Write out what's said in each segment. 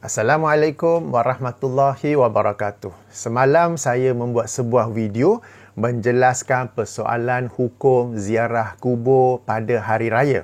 Assalamualaikum warahmatullahi wabarakatuh. Semalam saya membuat sebuah video menjelaskan persoalan hukum ziarah kubur pada hari raya.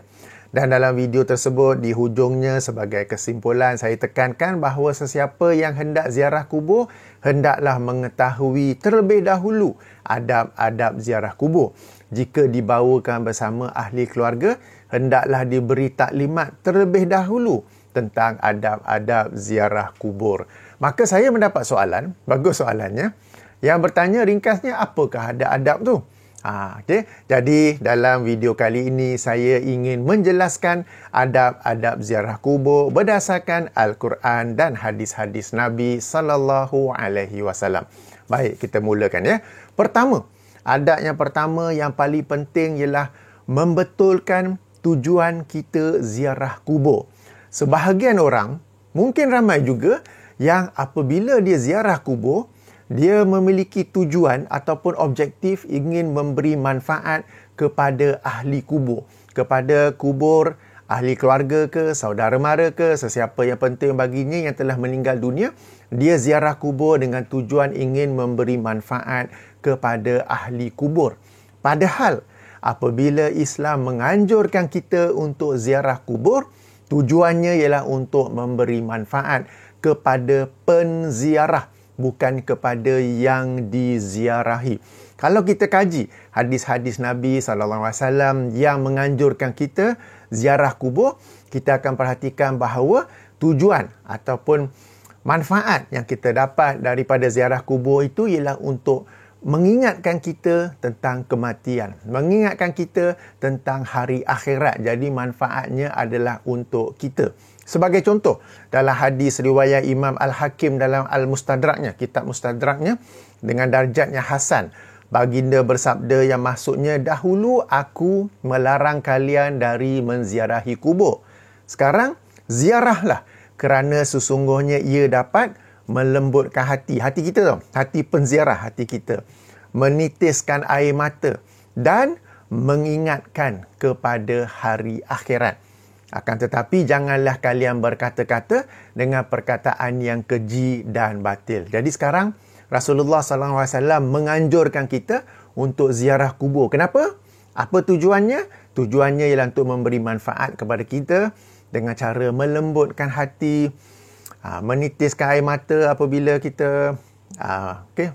Dan dalam video tersebut, di hujungnya sebagai kesimpulan, saya tekankan bahawa sesiapa yang hendak ziarah kubur, hendaklah mengetahui terlebih dahulu adab-adab ziarah kubur. Jika dibawakan bersama ahli keluarga, hendaklah diberi taklimat terlebih dahulu tentang adab-adab ziarah kubur. Maka saya mendapat soalan, bagus soalannya, yang bertanya ringkasnya, apakah adab-adab tu? Okay. Jadi dalam video kali ini saya ingin menjelaskan adab-adab ziarah kubur berdasarkan Al-Quran dan hadis-hadis Nabi sallallahu alaihi wasallam. Baik, kita mulakan ya. Pertama, adab yang pertama yang paling penting ialah membetulkan tujuan kita ziarah kubur. Sebahagian orang, mungkin ramai juga, yang apabila dia ziarah kubur, dia memiliki tujuan ataupun objektif ingin memberi manfaat kepada ahli kubur. Kepada kubur ahli keluarga ke, saudara mara ke, sesiapa yang penting baginya yang telah meninggal dunia, dia ziarah kubur dengan tujuan ingin memberi manfaat kepada ahli kubur. Padahal, apabila Islam menganjurkan kita untuk ziarah kubur, tujuannya ialah untuk memberi manfaat kepada penziarah, bukan kepada yang diziarahi. Kalau kita kaji hadis-hadis Nabi SAW yang menganjurkan kita ziarah kubur, kita akan perhatikan bahawa tujuan ataupun manfaat yang kita dapat daripada ziarah kubur itu ialah untuk mengingatkan kita tentang kematian, mengingatkan kita tentang hari akhirat. Jadi manfaatnya adalah untuk kita. Sebagai contoh, dalam hadis riwayat Imam Al-Hakim dalam Al-Mustadraknya, kitab Mustadraknya, dengan darjatnya Hasan, baginda bersabda yang maksudnya, dahulu aku melarang kalian dari menziarahi kubur. Sekarang, ziarahlah, kerana sesungguhnya ia dapat melembutkan hati kita tau, hati penziarah, hati kita, menitiskan air mata dan mengingatkan kepada hari akhirat. Akan tetapi janganlah kalian berkata-kata dengan perkataan yang keji dan batil. Jadi sekarang Rasulullah SAW menganjurkan kita untuk ziarah kubur. Kenapa? Apa tujuannya? Tujuannya ialah untuk memberi manfaat kepada kita dengan cara melembutkan hati, menitiskan air mata apabila kita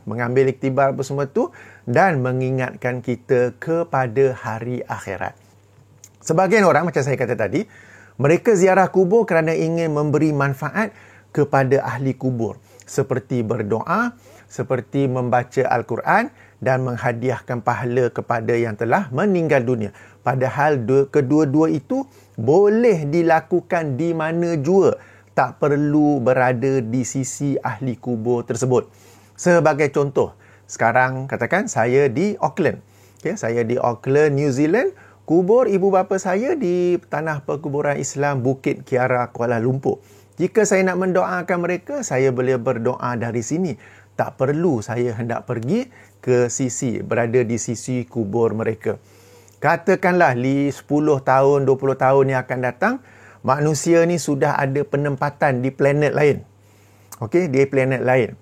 mengambil iktibar apa semua tu, dan mengingatkan kita kepada hari akhirat. Sebahagian orang, macam saya kata tadi, mereka ziarah kubur kerana ingin memberi manfaat kepada ahli kubur, seperti berdoa, seperti membaca Al-Quran dan menghadiahkan pahala kepada yang telah meninggal dunia. Padahal kedua-dua itu boleh dilakukan di mana jua, tak perlu berada di sisi ahli kubur tersebut. Sebagai contoh, sekarang katakan saya di Auckland. Saya di Auckland, New Zealand. Kubur ibu bapa saya di Tanah Perkuburan Islam Bukit Kiara, Kuala Lumpur. Jika saya nak mendoakan mereka, saya boleh berdoa dari sini. Tak perlu saya hendak pergi ke sisi, berada di sisi kubur mereka. Katakanlah 10 tahun, 20 tahun yang akan datang, manusia ni sudah ada penempatan di planet lain. Di planet lain.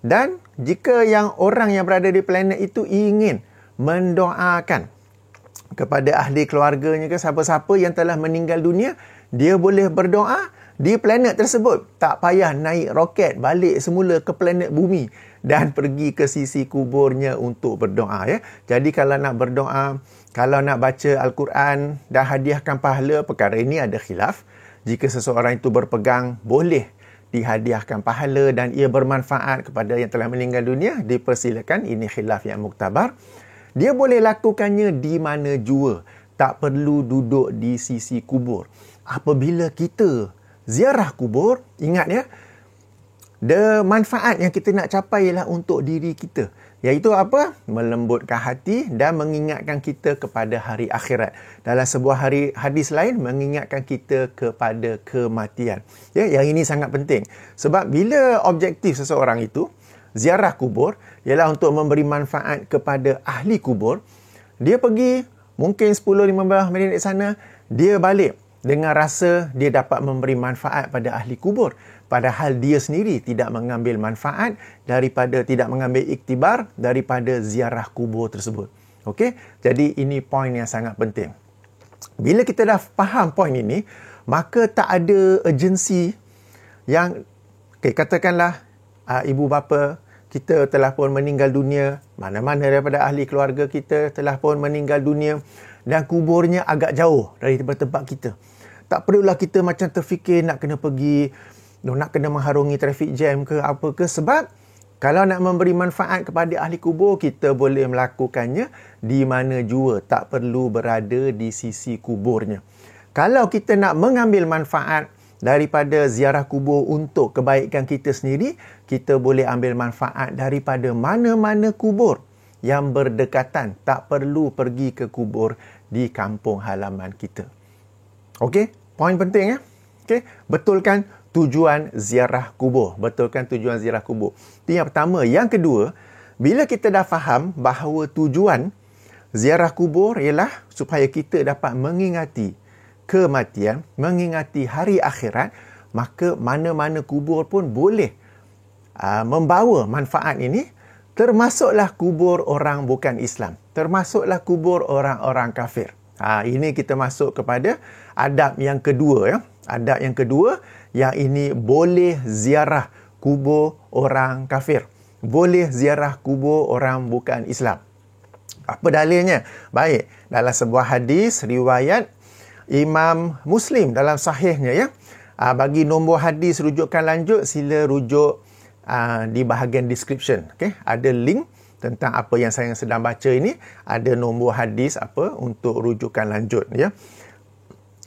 Dan jika orang yang berada di planet itu ingin mendoakan kepada ahli keluarganya ke siapa-siapa yang telah meninggal dunia, dia boleh berdoa di planet tersebut. Tak payah naik roket balik semula ke planet bumi dan pergi ke sisi kuburnya untuk berdoa. Jadi kalau nak berdoa, kalau nak baca Al-Quran dan hadiahkan pahala, perkara ini ada khilaf. Jika seseorang itu berpegang boleh dihadiahkan pahala dan ia bermanfaat kepada yang telah meninggal dunia, dipersilakan. Ini khilaf yang muktabar. Dia boleh lakukannya di mana jua. Tak perlu duduk di sisi kubur. Apabila kita ziarah kubur, ingat ya, manfaat yang kita nak capai ialah untuk diri kita. Iaitu apa? Melembutkan hati dan mengingatkan kita kepada hari akhirat. Dalam sebuah hadis lain, mengingatkan kita kepada kematian. Yang ini sangat penting. Sebab bila objektif seseorang itu ziarah kubur ialah untuk memberi manfaat kepada ahli kubur, dia pergi mungkin 10-15 minit di sana, dia balik dengan rasa dia dapat memberi manfaat pada ahli kubur, padahal dia sendiri tidak mengambil manfaat tidak mengambil iktibar daripada ziarah kubur tersebut. Okey, jadi ini poin yang sangat penting. Bila kita dah faham poin ini, maka tak ada urgensi yang katakanlah ibu bapa kita telah pun meninggal dunia, mana-mana daripada ahli keluarga kita telah pun meninggal dunia dan kuburnya agak jauh dari tempat kita. Tak perlulah kita macam terfikir nak kena pergi, nak kena mengharungi traffic jam ke apa ke, sebab kalau nak memberi manfaat kepada ahli kubur, kita boleh melakukannya di mana jua, tak perlu berada di sisi kuburnya. Kalau kita nak mengambil manfaat daripada ziarah kubur untuk kebaikan kita sendiri, kita boleh ambil manfaat daripada mana-mana kubur yang berdekatan. Tak perlu pergi ke kubur di kampung halaman kita. Okey, poin penting ya. Okey, betulkan tujuan ziarah kubur. Betulkan tujuan ziarah kubur. Itu yang pertama. Yang kedua, bila kita dah faham bahawa tujuan ziarah kubur ialah supaya kita dapat mengingati kematian, mengingati hari akhirat, maka mana-mana kubur pun boleh membawa manfaat ini, termasuklah kubur orang bukan Islam, termasuklah kubur orang-orang kafir. Ini kita masuk kepada adab yang kedua ya. Adab yang kedua, yang ini boleh ziarah kubur orang kafir, boleh ziarah kubur orang bukan Islam. Apa dalilnya? Baik, dalam sebuah hadis riwayat Imam Muslim dalam sahihnya ya. Bagi nombor hadis rujukan lanjut, sila rujuk di bahagian description. Okey, ada link tentang apa yang saya sedang baca ini, ada nombor hadis apa untuk rujukan lanjut ya.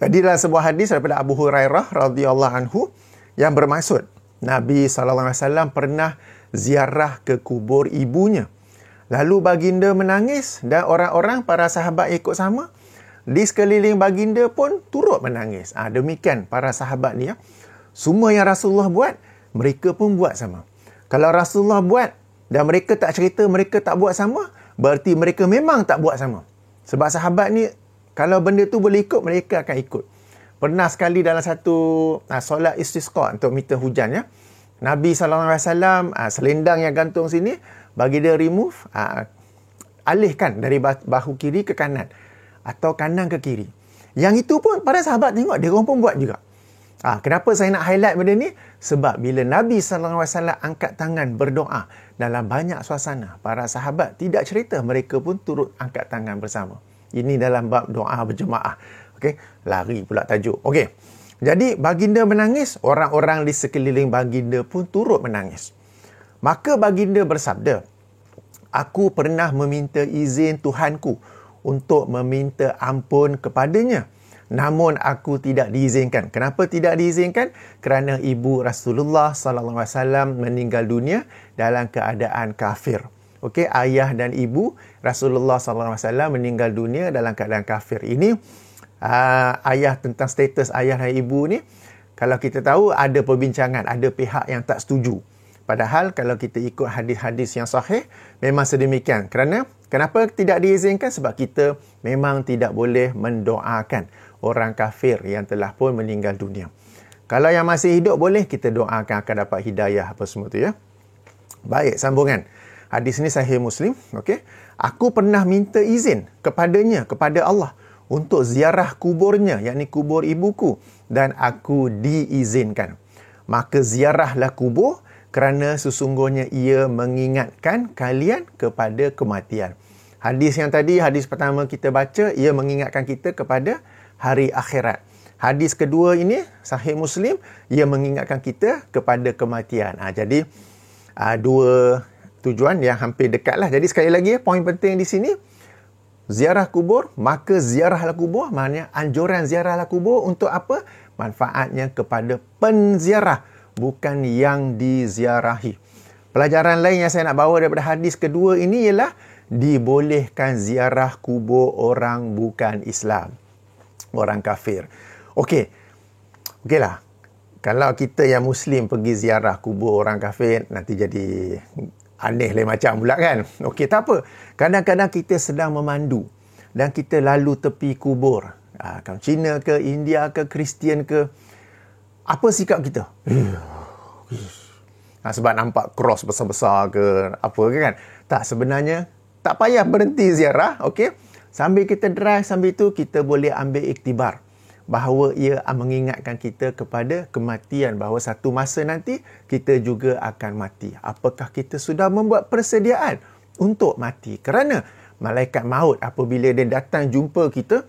Jadi dalam sebuah hadis daripada Abu Hurairah radhiyallahu anhu yang bermaksud Nabi SAW pernah ziarah ke kubur ibunya. Lalu baginda menangis dan orang-orang para sahabat ikut sama. Di sekeliling baginda pun turut menangis. Demikian para sahabat ni ya. Semua yang Rasulullah buat, mereka pun buat sama. Kalau Rasulullah buat dan mereka tak cerita, mereka tak buat sama, berarti mereka memang tak buat sama. Sebab sahabat ni, kalau benda tu boleh ikut, mereka akan ikut. Pernah sekali dalam satu solat istisqa untuk minta hujan ya. Nabi SAW selendang yang gantung sini, bagi dia remove, alihkan dari bahu kiri ke kanan atau kanan ke kiri. Yang itu pun para sahabat tengok, dia orang pun buat juga. Kenapa saya nak highlight benda ni? Sebab bila Nabi SAW angkat tangan berdoa dalam banyak suasana, para sahabat tidak cerita, mereka pun turut angkat tangan bersama. Ini dalam bab doa berjemaah. Okey, lari pula tajuk. Okey. Jadi baginda menangis, orang-orang di sekeliling baginda pun turut menangis. Maka baginda bersabda, "Aku pernah meminta izin Tuhanku untuk meminta ampun kepadanya. Namun aku tidak diizinkan." Kenapa tidak diizinkan? Kerana ibu Rasulullah SAW meninggal dunia dalam keadaan kafir. Okey, ayah dan ibu Rasulullah SAW meninggal dunia dalam keadaan kafir. Ini ayah, tentang status ayah dan ibu ni, kalau kita tahu ada perbincangan, ada pihak yang tak setuju. Padahal kalau kita ikut hadis-hadis yang sahih, memang sedemikian. Kenapa tidak diizinkan? Sebab kita memang tidak boleh mendoakan orang kafir yang telah pun meninggal dunia. Kalau yang masih hidup boleh, kita doakan akan dapat hidayah apa semua tu ya. Baik, sambungan. Hadis ni sahih Muslim. Okey. Aku pernah minta izin kepadanya, kepada Allah, untuk ziarah kuburnya, yakni kubur ibuku, dan aku diizinkan. Maka ziarahlah kubur, kerana sesungguhnya ia mengingatkan kalian kepada kematian. Hadis yang tadi, hadis pertama kita baca, ia mengingatkan kita kepada hari akhirat. Hadis kedua ini, sahih Muslim, ia mengingatkan kita kepada kematian. Jadi, dua tujuan yang hampir dekat lah. Jadi sekali lagi, poin penting di sini, ziarah kubur, maka ziarahlah kubur, maknanya anjuran ziarahlah kubur untuk apa? Manfaatnya kepada penziarah, bukan yang diziarahi. Pelajaran lain yang saya nak bawa daripada hadis kedua ini ialah dibolehkan ziarah kubur orang bukan Islam, orang kafir. Okeylah. Kalau kita yang Muslim pergi ziarah kubur orang kafir, nanti jadi aneh lain macam pula kan. Okey, tak apa. Kadang-kadang kita sedang memandu dan kita lalu tepi kubur. kaum Cina ke, India ke, Kristian ke, apa sikap kita? Sebab nampak cross besar-besar ke apa ke kan? Tak, sebenarnya tak payah berhenti ziarah, okey? Sambil kita drive, sambil itu kita boleh ambil iktibar bahawa ia mengingatkan kita kepada kematian, bahawa satu masa nanti kita juga akan mati. Apakah kita sudah membuat persediaan untuk mati? Kerana malaikat maut apabila dia datang jumpa kita,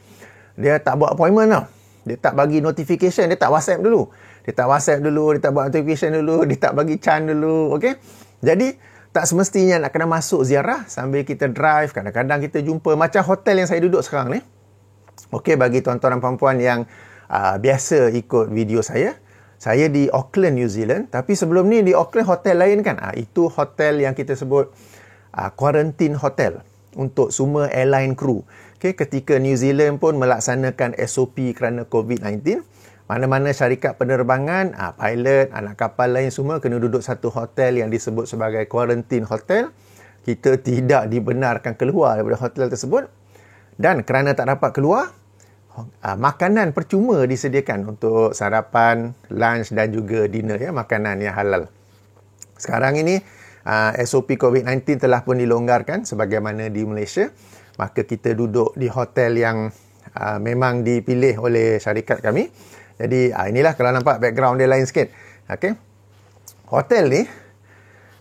dia tak buat appointment tau. Dia tak bagi notification, dia tak WhatsApp dulu. Dia tak WhatsApp dulu, dia tak buat notification dulu, dia tak bagi can dulu, okey? Jadi tak semestinya nak kena masuk ziarah sambil kita drive. Kadang-kadang kita jumpa macam hotel yang saya duduk sekarang ni. Okey, bagi tuan-tuan dan puan-puan yang biasa ikut video saya di Auckland, New Zealand. Tapi sebelum ni di Auckland hotel lain kan. Itu hotel yang kita sebut quarantine hotel untuk semua airline crew. Okey, ketika New Zealand pun melaksanakan SOP kerana COVID-19, mana-mana syarikat penerbangan, pilot, anak kapal lain semua kena duduk satu hotel yang disebut sebagai quarantine hotel. Kita tidak dibenarkan keluar daripada hotel tersebut. Dan kerana tak dapat keluar, makanan percuma disediakan untuk sarapan, lunch dan juga dinner, ya, makanan yang halal. Sekarang ini SOP COVID-19 telah pun dilonggarkan sebagaimana di Malaysia. Maka kita duduk di hotel yang memang dipilih oleh syarikat kami. Jadi inilah, kalau nampak background dia lain sikit. Okay. Hotel ni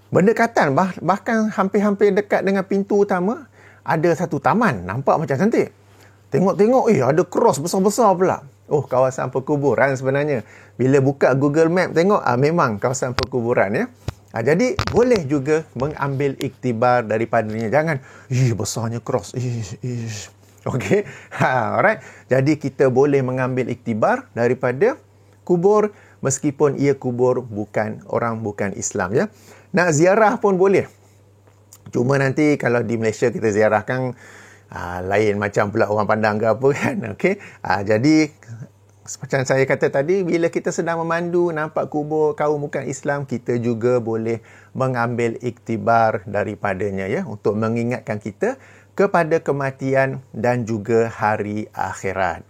berdekatan, bahkan hampir-hampir dekat dengan pintu utama, ada satu taman. Nampak macam cantik. Tengok-tengok, ada cross besar-besar pula. Oh, kawasan perkuburan sebenarnya. Bila buka Google Map tengok, memang kawasan perkuburan, ya. Jadi boleh juga mengambil iktibar daripadanya. Jangan, besarnya cross. Okey. Alright. Jadi kita boleh mengambil iktibar daripada kubur meskipun ia kubur bukan Islam, ya. Nak ziarah pun boleh. Cuma nanti kalau di Malaysia kita ziarahkan lain macam pula orang pandang ke apa kan. Okey. Jadi macam saya kata tadi, bila kita sedang memandu nampak kubur kaum bukan Islam, kita juga boleh mengambil iktibar daripadanya, ya, untuk mengingatkan kita kepada kematian dan juga hari akhirat.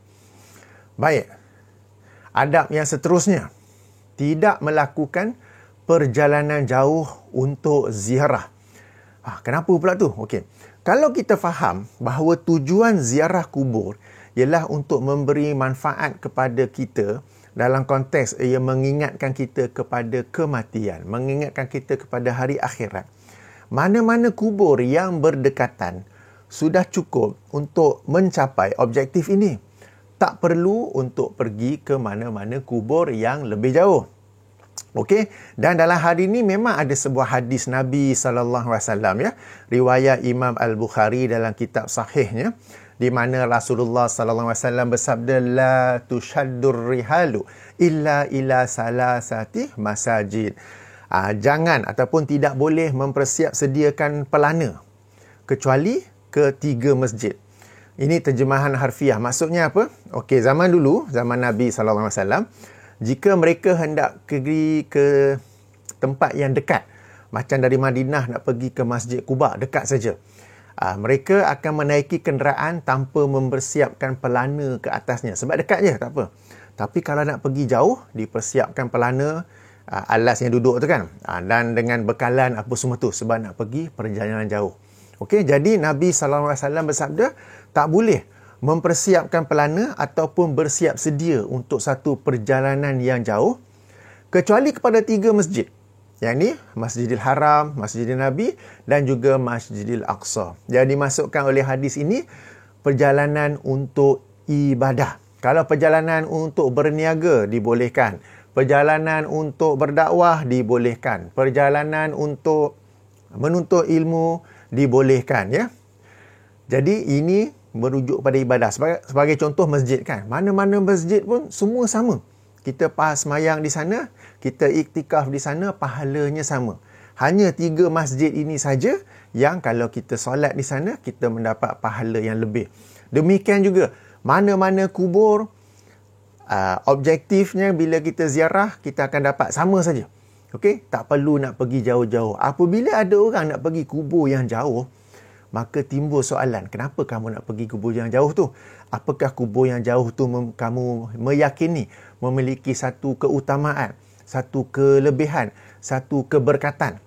Baik. Adab yang seterusnya, tidak melakukan perjalanan jauh untuk ziarah. Kenapa pula tu? Okey. Kalau kita faham bahawa tujuan ziarah kubur ialah untuk memberi manfaat kepada kita dalam konteks ia mengingatkan kita kepada kematian, mengingatkan kita kepada hari akhirat. Mana-mana kubur yang berdekatan sudah cukup untuk mencapai objektif ini. Tak perlu untuk pergi ke mana-mana kubur yang lebih jauh. Okey, dan dalam hari ini memang ada sebuah hadis Nabi SAW, ya, riwayat Imam Al-Bukhari dalam kitab sahihnya, di mana Rasulullah SAW bersabda, la tushaddur rihalu illa ila salasati masajid. Jangan ataupun tidak boleh mempersiap sediakan pelana kecuali ke 3 masjid. Ini terjemahan harfiah. Maksudnya apa? Okey, zaman dulu, zaman Nabi SAW, jika mereka hendak pergi ke tempat yang dekat, macam dari Madinah nak pergi ke Masjid Quba, dekat saja, mereka akan menaiki kenderaan tanpa mempersiapkan pelana ke atasnya. Sebab dekat je, tak apa. Tapi kalau nak pergi jauh, dipersiapkan pelana, alas yang duduk tu kan, dan dengan bekalan apa semua tu, sebab nak pergi perjalanan jauh. Okey, jadi Nabi SAW bersabda, tak boleh mempersiapkan pelana ataupun bersiap sedia untuk satu perjalanan yang jauh kecuali kepada 3 masjid. Yang ni Masjidil Haram, Masjidil Nabi dan juga Masjidil Aqsa. Jadi dimasukkan oleh hadis ini perjalanan untuk ibadah. Kalau perjalanan untuk berniaga dibolehkan, perjalanan untuk berdakwah dibolehkan, perjalanan untuk menuntut ilmu dibolehkan, ya. Jadi ini merujuk pada ibadah. Sebagai contoh masjid kan, mana-mana masjid pun semua sama. Kita semayang di sana, kita iktikaf di sana, pahalanya sama. Hanya 3 masjid ini saja yang kalau kita solat di sana, kita mendapat pahala yang lebih. Demikian juga mana-mana kubur, objektifnya bila kita ziarah, kita akan dapat sama saja. Okey, tak perlu nak pergi jauh-jauh. Apabila ada orang nak pergi kubur yang jauh, maka timbul soalan, kenapa kamu nak pergi kubur yang jauh tu? Apakah kubur yang jauh tu kamu meyakini memiliki satu keutamaan, satu kelebihan, satu keberkatan?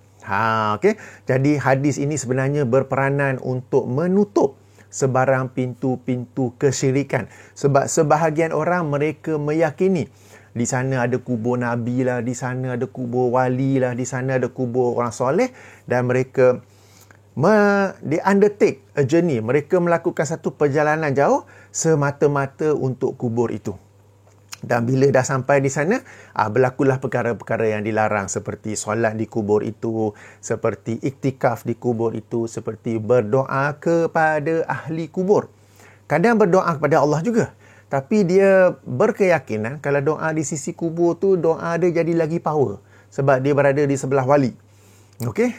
Okey. Jadi hadis ini sebenarnya berperanan untuk menutup sebarang pintu-pintu kesyirikan. Sebab sebahagian orang mereka meyakini di sana ada kubur Nabi lah, di sana ada kubur wali lah, di sana ada kubur orang soleh, dan mereka they undertake a journey. Mereka melakukan satu perjalanan jauh semata-mata untuk kubur itu. Dan bila dah sampai di sana, berlakulah perkara-perkara yang dilarang, seperti solat di kubur itu, seperti iktikaf di kubur itu, seperti berdoa kepada ahli kubur. Kadang berdoa kepada Allah juga. Tapi dia berkeyakinan kalau doa di sisi kubur tu, doa dia jadi lagi power. Sebab dia berada di sebelah wali. Okey?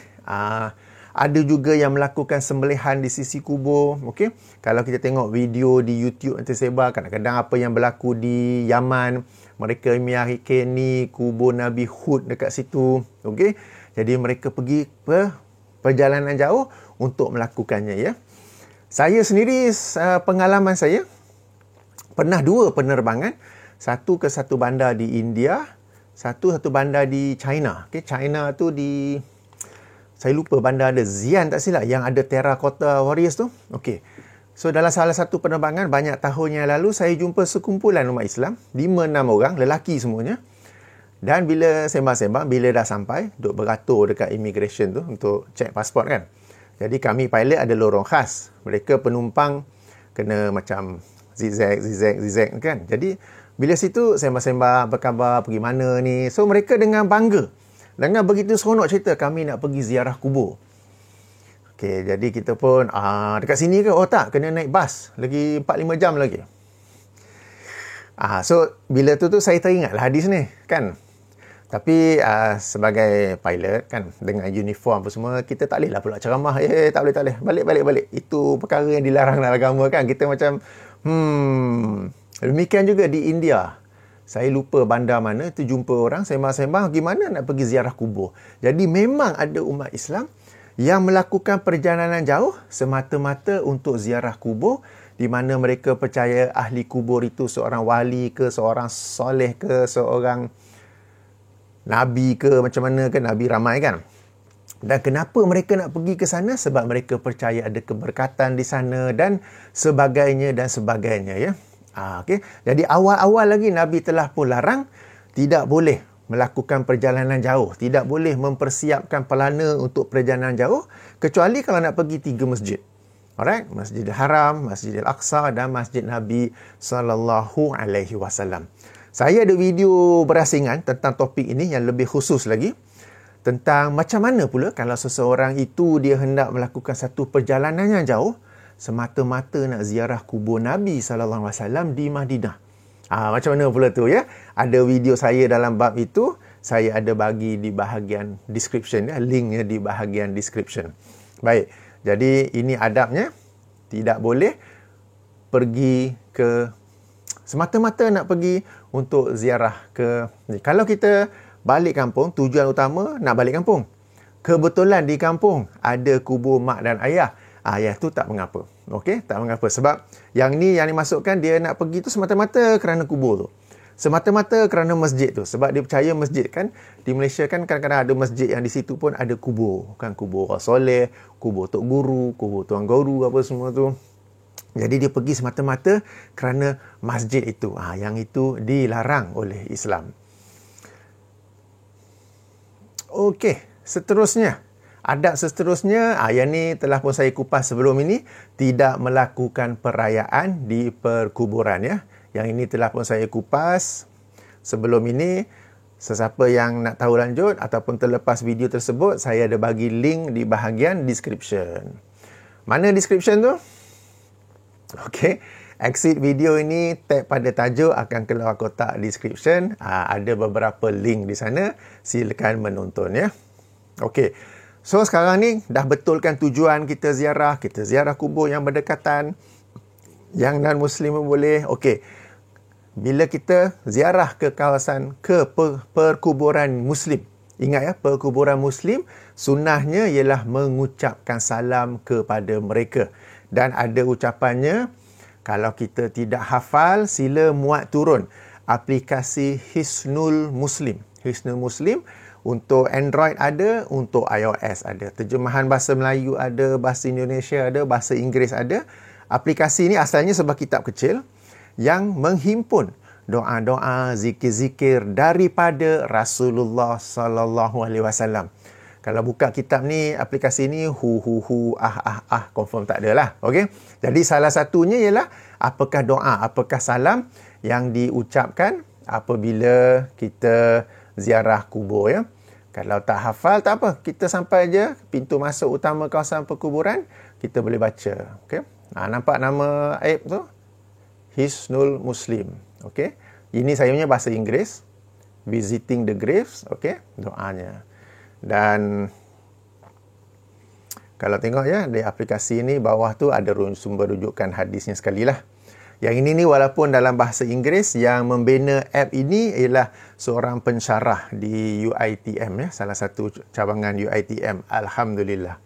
Ada juga yang melakukan sembelihan di sisi kubur. Okey? Kalau kita tengok video di YouTube yang tersebar, kadang-kadang apa yang berlaku di Yaman, mereka meyakini kubur Nabi Hud dekat situ. Okey? Jadi mereka pergi perjalanan jauh untuk melakukannya, ya. Saya sendiri, pengalaman saya, pernah 2 penerbangan. Satu ke satu bandar di India, satu bandar di China. Okay, China tu di, saya lupa bandar ada, Xi'an tak silap, yang ada Terracotta Warriors tu. Okay. So dalam salah satu penerbangan banyak tahun yang lalu, saya jumpa sekumpulan umat Islam, 5-6 orang, lelaki semuanya. Dan bila sembang-sembang, bila dah sampai, duk beratur dekat immigration tu untuk cek pasport kan. Jadi kami pilot ada lorong khas. Mereka penumpang kena macam zigzag kan. Jadi bila situ sembang-sembang berkhabar pergi mana ni. So mereka dengan bangga, dengan begitu seronok cerita, kami nak pergi ziarah kubur. Okey, jadi kita pun dekat sini ke? Oh tak, kena naik bas lagi 4-5 jam lagi. So bila tu saya teringatlah hadis ni kan. Tapi sebagai pilot kan, dengan uniform apa semua, kita tak bolehlah pula ceramah. Tak boleh. Balik. Itu perkara yang dilarang dalam agama kan. Kita macam demikian juga di India. Saya lupa bandar mana tu, jumpa orang sembang-sembang gimana nak pergi ziarah kubur. Jadi memang ada umat Islam yang melakukan perjalanan jauh semata-mata untuk ziarah kubur, di mana mereka percaya ahli kubur itu seorang wali ke, seorang soleh ke, seorang nabi ke, macam mana kan, nabi ramai kan. Dan kenapa mereka nak pergi ke sana? Sebab mereka percaya ada keberkatan di sana dan sebagainya ya. Okay. Jadi awal-awal lagi Nabi telah pun larang, tidak boleh melakukan perjalanan jauh, tidak boleh mempersiapkan pelana untuk perjalanan jauh, kecuali kalau nak pergi 3 masjid. Alright, Masjidil Haram, Masjidil Aqsa dan Masjid Nabi SAW. Saya ada video berasingan tentang topik ini yang lebih khusus lagi, tentang macam mana pula kalau seseorang itu dia hendak melakukan satu perjalanan yang jauh, semata-mata nak ziarah kubur Nabi SAW di Madinah. Macam mana pula tu ya? Ada video saya dalam bab itu, saya ada bagi di bahagian description ya, linknya di bahagian description. Baik, jadi ini adabnya, tidak boleh pergi ke, semata-mata nak pergi untuk ziarah ke. Kalau kita balik kampung, tujuan utama nak balik kampung, kebetulan di kampung ada kubur mak dan ayah, tu tak mengapa. Okey, tak mengapa. Sebab yang dimasukkan dia nak pergi tu semata-mata kerana kubur tu. Semata-mata kerana masjid tu. Sebab dia percaya masjid kan, di Malaysia kan kadang-kadang ada masjid yang di situ pun ada kubur. Kan kubur orang soleh, kubur tok guru, kubur tuan guru, apa semua tu. Jadi dia pergi semata-mata kerana masjid itu. Yang itu dilarang oleh Islam. Okey, seterusnya. Adab seterusnya, yang ni telah pun saya kupas sebelum ini, tidak melakukan perayaan di perkuburan ya. Yang ini telah pun saya kupas sebelum ini. Sesiapa yang nak tahu lanjut ataupun terlepas video tersebut, saya ada bagi link di bahagian description. Mana description tu? Okey, exit video ini, tag pada tajuk akan keluar kotak description. Ada beberapa link di sana, silakan menonton ya. Okey. So sekarang ni dah betulkan tujuan kita ziarah kubur yang berdekatan, yang non-Muslim pun boleh. Okey, bila kita ziarah ke kawasan, ke perkuburan Muslim, Ingat ya, perkuburan Muslim, sunnahnya ialah mengucapkan salam kepada mereka. Dan ada ucapannya, kalau kita tidak hafal, sila muat turun aplikasi Hisnul Muslim. Hisnul Muslim untuk Android ada, untuk iOS ada. Terjemahan bahasa Melayu ada, bahasa Indonesia ada, bahasa Inggeris ada. Aplikasi ini asalnya sebuah kitab kecil yang menghimpun doa-doa, zikir-zikir daripada Rasulullah sallallahu alaihi wasallam. Kalau buka kitab ni, aplikasi ni, confirm tak ada lah. Okay? Jadi salah satunya ialah apakah doa, apakah salam yang diucapkan apabila kita ziarah kubur, ya. Kalau tak hafal, tak apa. Kita sampai je pintu masuk utama kawasan perkuburan, kita boleh baca. Okay? Nampak nama aib tu? Hisnul Muslim. Okay? Ini saya punya bahasa Inggeris. Visiting the Graves. Okay? Doanya. Dan kalau tengok ya, di aplikasi ini bawah tu ada sumber rujukan hadisnya sekali lah. Yang ini ni walaupun dalam bahasa Inggeris, yang membina app ini ialah seorang pensyarah di UiTM, ya, salah satu cabangan UiTM. Alhamdulillah.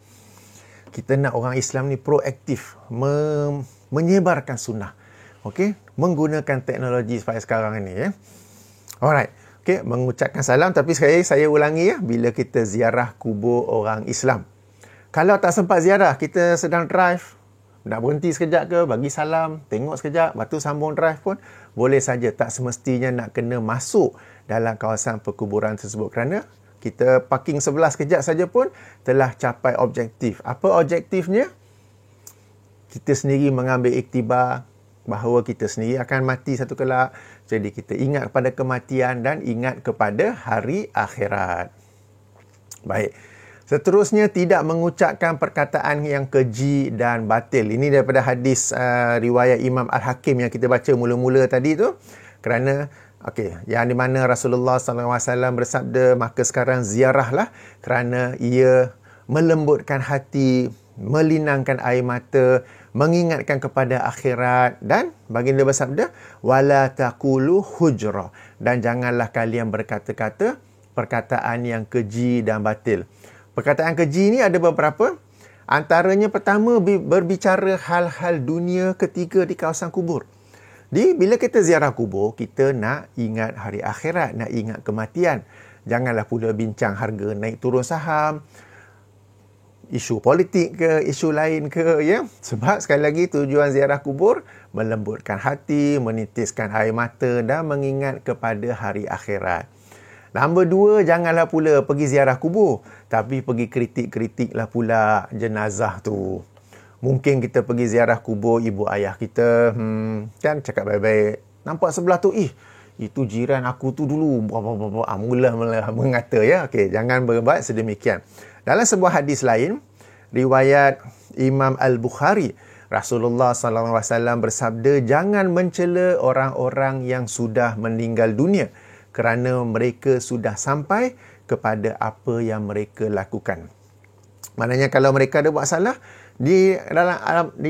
Kita nak orang Islam ni proaktif menyebarkan sunnah. Okey, menggunakan teknologi seperti sekarang ini, ya. Alright. Okey, mengucapkan salam, tapi sekali saya ulangi, ya, bila kita ziarah kubur orang Islam. Kalau tak sempat ziarah, kita sedang drive, nak berhenti sekejap ke, bagi salam, tengok sekejap, lepas tu sambung drive pun boleh saja. Tak semestinya nak kena masuk dalam kawasan perkuburan tersebut, kerana kita parking sebelah sekejap saja pun telah capai objektif. Apa objektifnya? Kita sendiri mengambil iktibar bahawa kita sendiri akan mati satu kelak. Jadi kita ingat kepada kematian dan ingat kepada hari akhirat. Baik. Seterusnya, tidak mengucapkan perkataan yang keji dan batil. Ini daripada hadis riwayat Imam Al-Hakim yang kita baca mula-mula tadi tu. Kerana, yang di mana Rasulullah SAW bersabda, maka sekarang ziarahlah kerana ia melembutkan hati, melinangkan air mata, mengingatkan kepada akhirat, dan baginda bersabda, wala taqulu hujra, dan janganlah kalian berkata-kata perkataan yang keji dan batil. Perkataan keji ni ada beberapa. Antaranya pertama, berbicara hal-hal dunia ketiga di kawasan kubur. Bila kita ziarah kubur, kita nak ingat hari akhirat, nak ingat kematian. Janganlah pula bincang harga naik turun saham, isu politik ke, isu lain ke, ya. Sebab sekali lagi tujuan ziarah kubur melembutkan hati, menitiskan air mata dan mengingat kepada hari akhirat. Nombor 2, janganlah pula pergi ziarah kubur, tapi pergi kritik-kritiklah pula jenazah tu. Mungkin kita pergi ziarah kubur ibu ayah kita, kan cakap baik-baik. Nampak sebelah tu, itu jiran aku tu dulu. Mula mengata, ya. Okey, jangan berbuat sedemikian. Dalam sebuah hadis lain, riwayat Imam Al-Bukhari, Rasulullah SAW bersabda, jangan mencela orang-orang yang sudah meninggal dunia, kerana mereka sudah sampai kepada apa yang mereka lakukan. Maknanya kalau mereka ada buat salah, di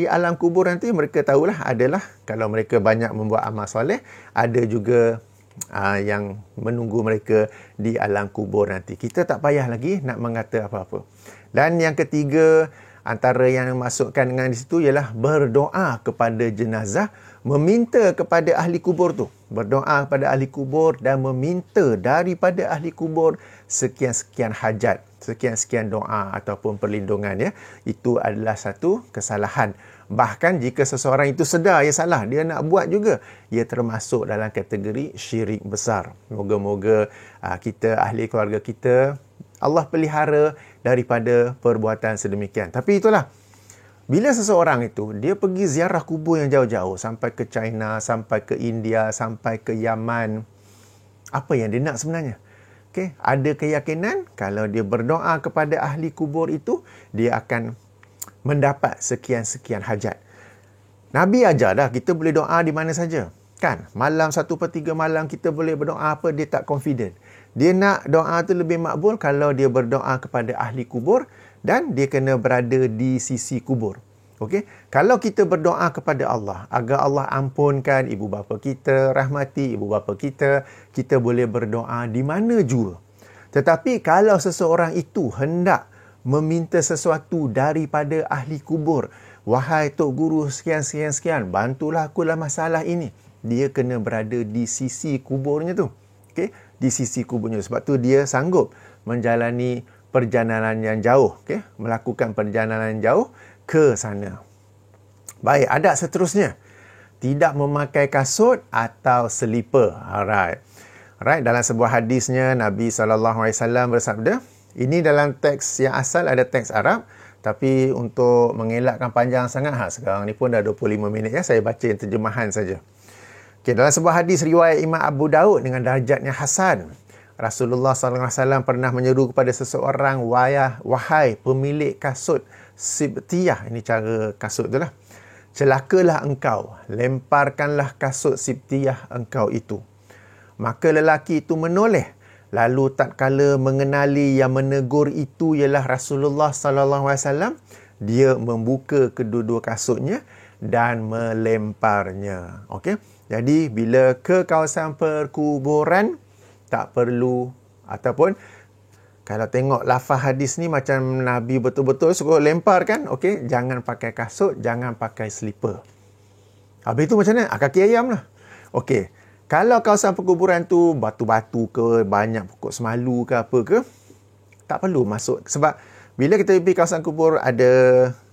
alam kubur nanti mereka tahulah adalah, kalau mereka banyak membuat amal soleh, ada juga yang menunggu mereka di alam kubur nanti. Kita tak payah lagi nak mengata apa-apa. Dan yang ketiga, antara yang masukkan dengan di situ ialah berdoa kepada jenazah, meminta kepada ahli kubur tu. Berdoa kepada ahli kubur dan meminta daripada ahli kubur sekian-sekian hajat, sekian-sekian doa ataupun perlindungan, ya. Itu adalah satu kesalahan. Bahkan jika seseorang itu sedar ia salah, dia nak buat juga, ia termasuk dalam kategori syirik besar. Moga-moga kita, ahli keluarga kita, Allah pelihara daripada perbuatan sedemikian. Tapi itulah, bila seseorang itu, dia pergi ziarah kubur yang jauh-jauh, sampai ke China, sampai ke India, sampai ke Yaman, apa yang dia nak sebenarnya? Okay? Ada keyakinan kalau dia berdoa kepada ahli kubur itu, dia akan mendapat sekian-sekian hajat. Nabi ajar dah, kita boleh doa di mana saja. Kan? Malam 1/3 malam kita boleh berdoa apa, dia tak confident. Dia nak doa tu lebih makbul kalau dia berdoa kepada ahli kubur dan dia kena berada di sisi kubur. Okey, kalau kita berdoa kepada Allah agar Allah ampunkan ibu bapa kita, rahmati ibu bapa kita, kita boleh berdoa di mana jua. Tetapi kalau seseorang itu hendak meminta sesuatu daripada ahli kubur, wahai Tok Guru sekian, bantulah aku dalam masalah ini, dia kena berada di sisi kuburnya tu. Okey, di sisi kuburnya. Sebab tu dia sanggup menjalani perjalanan yang jauh, okey, melakukan perjalanan jauh ke sana. Baik, adab seterusnya, tidak memakai kasut atau selipar. Alright, dalam sebuah hadisnya Nabi SAW bersabda, ini dalam teks yang asal ada teks Arab, tapi untuk mengelakkan panjang sangat, sekarang ni pun dah 25 minit ya, saya baca yang terjemahan saja. Okay, dalam sebuah hadis riwayat Imam Abu Daud dengan darjatnya hasan, Rasulullah SAW pernah menyeru kepada seseorang, wahai pemilik kasut sibtiyah, ini cara kasut tu lah, celakalah engkau, lemparkanlah kasut sibtiyah engkau itu. Maka lelaki itu menoleh, lalu tatkala mengenali yang menegur itu ialah Rasulullah SAW, dia membuka kedua-dua kasutnya dan melemparnya. Okey, jadi bila ke kawasan perkuburan, tak perlu, ataupun kalau tengok lafaz hadis ni macam Nabi betul-betul suruh lempar kan, okey, jangan pakai kasut, jangan pakai selipar. Habis tu macam mana? Kaki ayam lah. Okey, kalau kawasan perkuburan tu batu-batu ke, banyak pokok semalu ke apa ke, tak perlu masuk. Sebab bila kita pergi kawasan kubur ada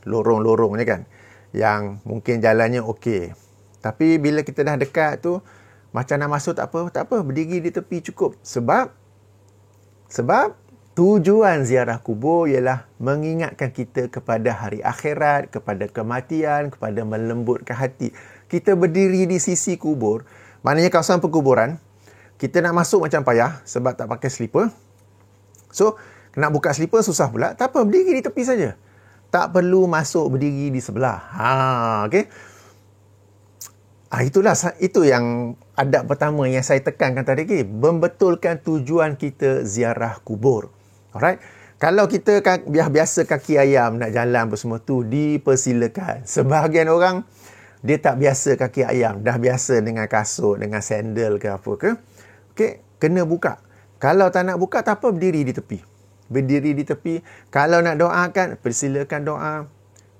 lorong-lorong je kan, yang mungkin jalannya okey. Tapi bila kita dah dekat tu, macam nak masuk tak apa, berdiri di tepi cukup. Sebab tujuan ziarah kubur ialah mengingatkan kita kepada hari akhirat, kepada kematian, kepada melembutkan hati. Kita berdiri di sisi kubur, maknanya kawasan perkuburan, kita nak masuk macam payah sebab tak pakai selipar. So, nak buka selipar susah pula. Tak apa, berdiri di tepi saja. Tak perlu masuk berdiri di sebelah. Okey. Itu yang adab pertama yang saya tekankan tadi, membetulkan tujuan kita ziarah kubur. Alright. Kalau kita biasa kaki ayam nak jalan apa semua tu, dipersilakan. Sebahagian orang dia tak biasa kaki ayam, dah biasa dengan kasut, dengan sandal ke apa ke. Okey, kena buka. Kalau tak nak buka, tak apa, berdiri di tepi. Kalau nak doakan, persilakan doa.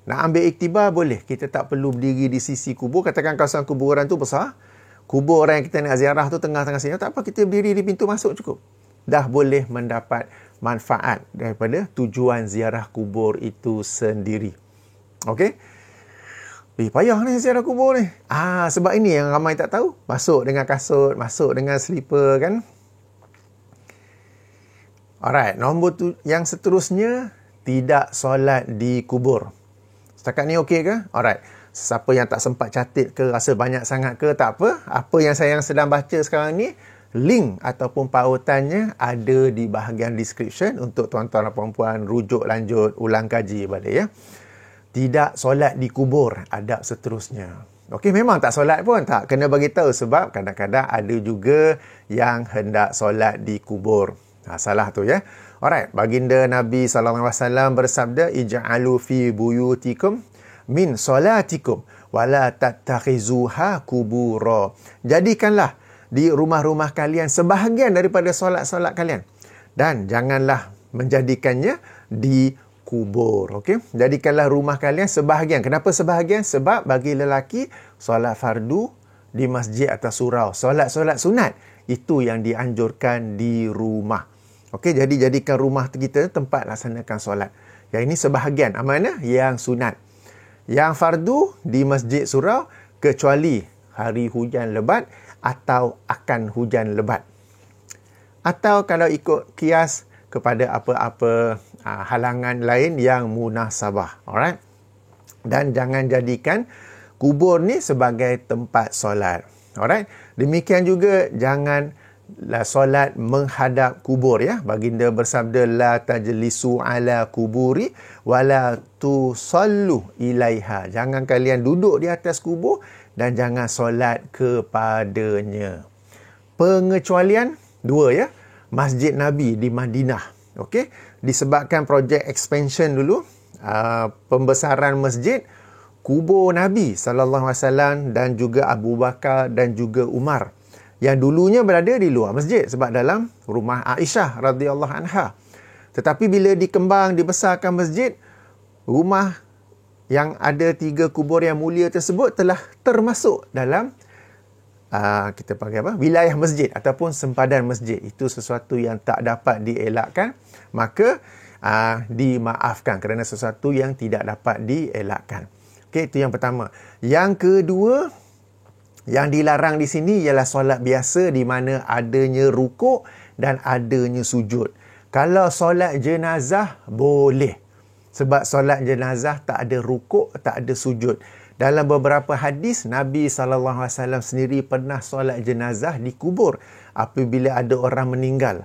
Nak ambil iktibar boleh. Kita tak perlu berdiri di sisi kubur. Katakan kawasan kuburan tu besar, kubur orang yang kita nak ziarah tu tengah-tengah sini, tak apa, kita berdiri di pintu masuk cukup. Dah boleh mendapat manfaat daripada tujuan ziarah kubur itu sendiri. Okey? Payah ni ziarah kubur ni. Sebab ini yang ramai tak tahu. Masuk dengan kasut, masuk dengan selipar kan. Alright, nombor yang seterusnya, tidak solat di kubur. Setakat ni okey ke? Alright. Siapa yang tak sempat catat ke, rasa banyak sangat ke, tak apa. Apa yang saya sedang baca sekarang ni, link ataupun pautannya ada di bahagian description untuk tuan-tuan dan puan-puan rujuk lanjut, ulang kaji balik ya. Tidak solat di kubur, adab seterusnya. Okey, memang tak solat pun, tak kena bagi tahu sebab kadang-kadang ada juga yang hendak solat di kubur. Salah tu ya. Alright, baginda Nabi SAW bersabda, ij'alu fi buyutikum min solatikum wala tattakhizuha kubura. Jadikanlah di rumah-rumah kalian sebahagian daripada solat-solat kalian, dan janganlah menjadikannya di kubur. Okey, jadikanlah rumah kalian sebahagian. Kenapa sebahagian? Sebab bagi lelaki, solat fardu di masjid atau surau, solat-solat sunat itu yang dianjurkan di rumah. Okey, jadi jadikan rumah kita tempat laksanakan solat. Yang ini sebahagian, amanah yang sunat. Yang fardu di masjid surau, kecuali hari hujan lebat atau akan hujan lebat. Atau kalau ikut kias kepada apa-apa halangan lain yang munasabah. Alright. Dan jangan jadikan kubur ni sebagai tempat solat. Alright. Demikian juga jangan solat menghadap kubur ya. Baginda bersabda, la tajlisu ala kuburi wala tusallu ilaiha. Jangan kalian duduk di atas kubur dan jangan solat kepadanya. Pengecualian dua ya. Masjid Nabi di Madinah. Okey, disebabkan projek expansion dulu, pembesaran masjid, kubur Nabi SAW dan juga Abu Bakar dan juga Umar yang dulunya berada di luar masjid sebab dalam rumah Aisyah radhiyallahu anha. Tetapi bila dibesarkan masjid, rumah yang ada 3 kubur yang mulia tersebut telah termasuk dalam kita panggil wilayah masjid ataupun sempadan masjid. Itu sesuatu yang tak dapat dielakkan, maka dimaafkan kerana sesuatu yang tidak dapat dielakkan. Okey, itu yang pertama. Yang kedua, yang dilarang di sini ialah solat biasa di mana adanya rukuk dan adanya sujud. Kalau solat jenazah boleh. Sebab solat jenazah tak ada rukuk, tak ada sujud. Dalam beberapa hadis, Nabi SAW sendiri pernah solat jenazah di kubur apabila ada orang meninggal.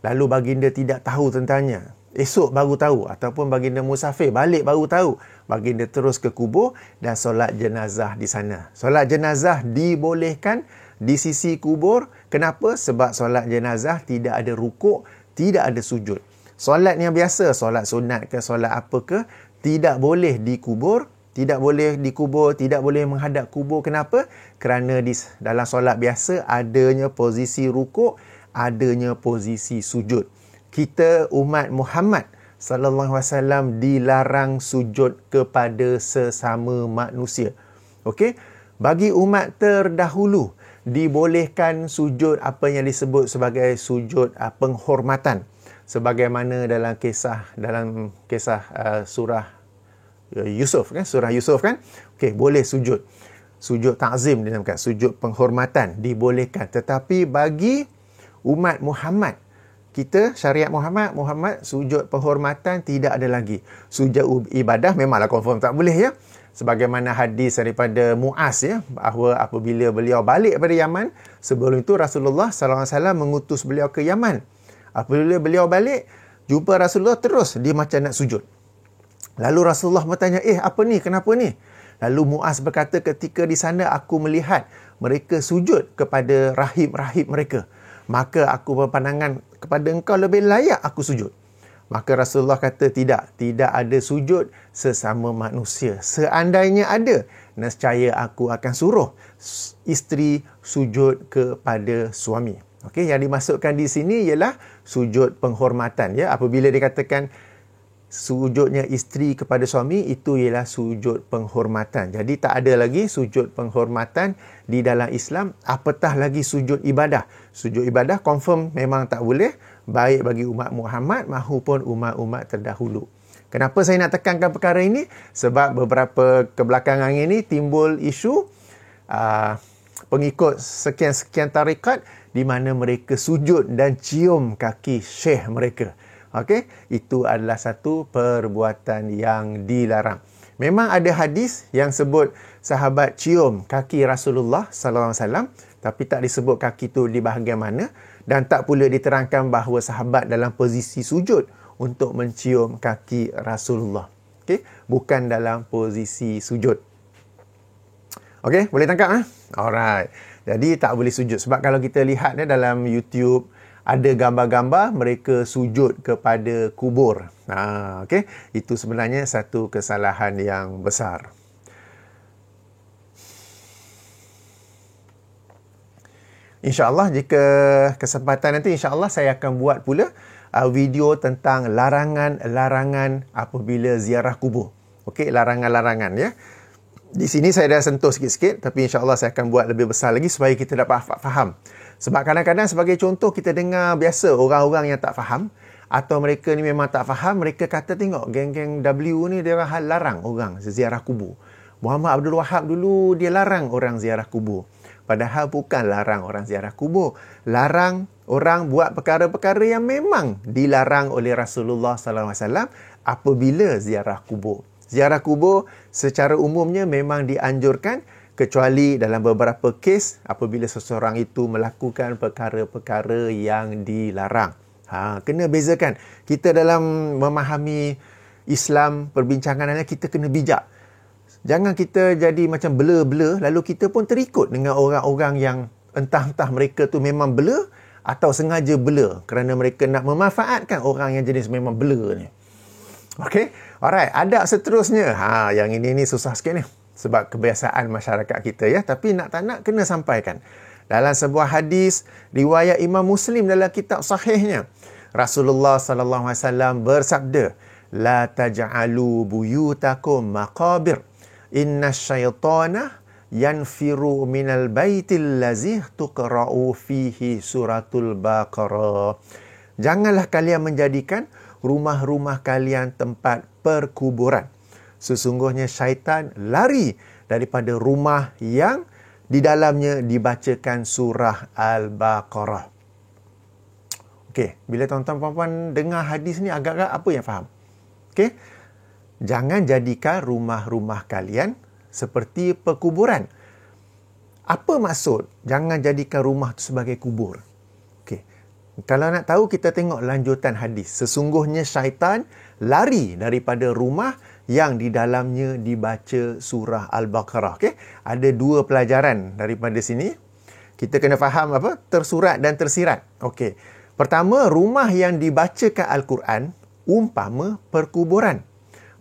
Lalu baginda tidak tahu tentangnya. Esok baru tahu ataupun baginda musafir balik baru tahu. Baginda terus ke kubur dan solat jenazah di sana. Solat jenazah dibolehkan di sisi kubur. Kenapa? Sebab solat jenazah tidak ada rukuk, tidak ada sujud. Solat yang biasa, solat sunat ke solat apa ke, tidak boleh di kubur. Tidak boleh di kubur, tidak boleh menghadap kubur. Kenapa? Kerana dalam solat biasa adanya posisi rukuk, adanya posisi sujud. Kita umat Muhammad sallallahu alaihi wasallam dilarang sujud kepada sesama manusia. Okey? Bagi umat terdahulu dibolehkan sujud apa yang disebut sebagai sujud penghormatan. Sebagaimana dalam kisah surah Yusuf kan, surah Yusuf kan. Okey, boleh sujud. Sujud ta'zim dinamakan, sujud penghormatan dibolehkan. Tetapi bagi umat Muhammad, kita syariat Muhammad sujud penghormatan tidak ada lagi. Sujud ibadah memanglah confirm tak boleh ya. Sebagaimana hadis daripada Muaz ya, bahawa apabila beliau balik daripada Yaman, sebelum itu Rasulullah SAW mengutus beliau ke Yaman. Apabila beliau balik, jumpa Rasulullah terus dia macam nak sujud. Lalu Rasulullah bertanya, apa ni? Kenapa ni? Lalu Muaz berkata, ketika di sana aku melihat mereka sujud kepada rahib-rahib mereka. Maka aku berpandangan kepada engkau lebih layak aku sujud. Maka Rasulullah kata tidak ada sujud sesama manusia. Seandainya ada, nescaya aku akan suruh isteri sujud kepada suami. Okey, yang dimasukkan di sini ialah sujud penghormatan ya. Apabila dikatakan sujudnya isteri kepada suami, itu ialah sujud penghormatan. Jadi tak ada lagi sujud penghormatan di dalam Islam, apatah lagi sujud ibadah. Sujud ibadah confirm memang tak boleh, baik bagi umat Muhammad maupun umat-umat terdahulu. Kenapa saya nak tekankan perkara ini? Sebab beberapa kebelakangan ini timbul isu pengikut sekian-sekian tarikat di mana mereka sujud dan cium kaki syekh mereka. Okey, itu adalah satu perbuatan yang dilarang. Memang ada hadis yang sebut sahabat cium kaki Rasulullah sallallahu alaihi wasallam, tapi tak disebut kaki tu di bahagian mana dan tak pula diterangkan bahawa sahabat dalam posisi sujud untuk mencium kaki Rasulullah. Okey, bukan dalam posisi sujud. Okey, boleh tangkap Alright. Jadi tak boleh sujud sebab kalau kita lihat dalam YouTube ada gambar-gambar mereka sujud kepada kubur. Okey, itu sebenarnya satu kesalahan yang besar. InsyaAllah jika kesempatan nanti, insyaAllah saya akan buat pula video tentang larangan-larangan apabila ziarah kubur. Okey, larangan-larangan ya. Di sini saya dah sentuh sikit-sikit, tapi insyaAllah saya akan buat lebih besar lagi supaya kita dapat faham. Sebab kadang-kadang sebagai contoh kita dengar biasa orang-orang yang tak faham atau mereka ni memang tak faham, mereka kata tengok geng-geng W ni dia orang larang orang ziarah kubur. Muhammad Abdul Wahab dulu dia larang orang ziarah kubur. Padahal bukan larang orang ziarah kubur. Larang orang buat perkara-perkara yang memang dilarang oleh Rasulullah SAW apabila ziarah kubur. Ziarah kubur secara umumnya memang dianjurkan kecuali dalam beberapa kes apabila seseorang itu melakukan perkara-perkara yang dilarang. Kena bezakan. Kita dalam memahami Islam, perbincangan kita kena bijak. Jangan kita jadi macam blur-blur lalu kita pun terikut dengan orang-orang yang entah-entah mereka tu memang blur atau sengaja blur kerana mereka nak memanfaatkan orang yang jenis memang blur ni. Okey, alright, adab seterusnya. Yang ini susah sikit ni sebab kebiasaan masyarakat kita ya, tapi nak tak nak kena sampaikan. Dalam sebuah hadis riwayat Imam Muslim dalam kitab sahihnya, Rasulullah sallallahu alaihi wasallam bersabda, "La taj'alu buyutakum maqabir. Inna syaitana yanfiru minal baitil lazi tuqra'u fihi suratul Baqarah." Janganlah kalian menjadikan rumah-rumah kalian tempat perkuburan. Sesungguhnya syaitan lari daripada rumah yang di dalamnya dibacakan surah Al-Baqarah. Okey, bila tuan-tuan puan-puan dengar hadis ni agak-agak apa yang faham? Okey. Jangan jadikan rumah-rumah kalian seperti perkuburan. Apa maksud jangan jadikan rumah tu sebagai kubur? Okey. Kalau nak tahu, kita tengok lanjutan hadis. Sesungguhnya syaitan lari daripada rumah yang di dalamnya dibaca surah Al-Baqarah. Okey, ada dua pelajaran daripada sini. Kita kena faham apa? Tersurat dan tersirat. Okey. Pertama, rumah yang dibacakan Al-Quran umpama perkuburan.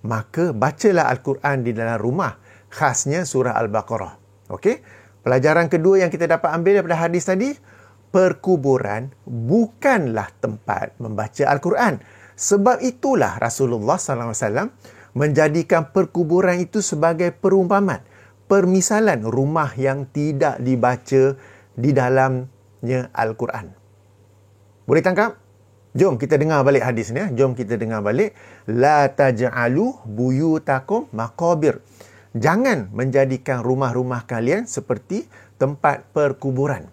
Maka bacalah Al-Quran di dalam rumah, khasnya surah Al-Baqarah. Okey. Pelajaran kedua yang kita dapat ambil daripada hadis tadi, perkuburan bukanlah tempat membaca Al-Quran. Sebab itulah Rasulullah SAW menjadikan perkuburan itu sebagai perumpamaan, permisalan rumah yang tidak dibaca di dalamnya Al-Quran. Boleh tangkap? Jom kita dengar balik hadis ni. Jom kita dengar balik. La taj'alu buyutakum maqabir. Jangan menjadikan rumah-rumah kalian seperti tempat perkuburan.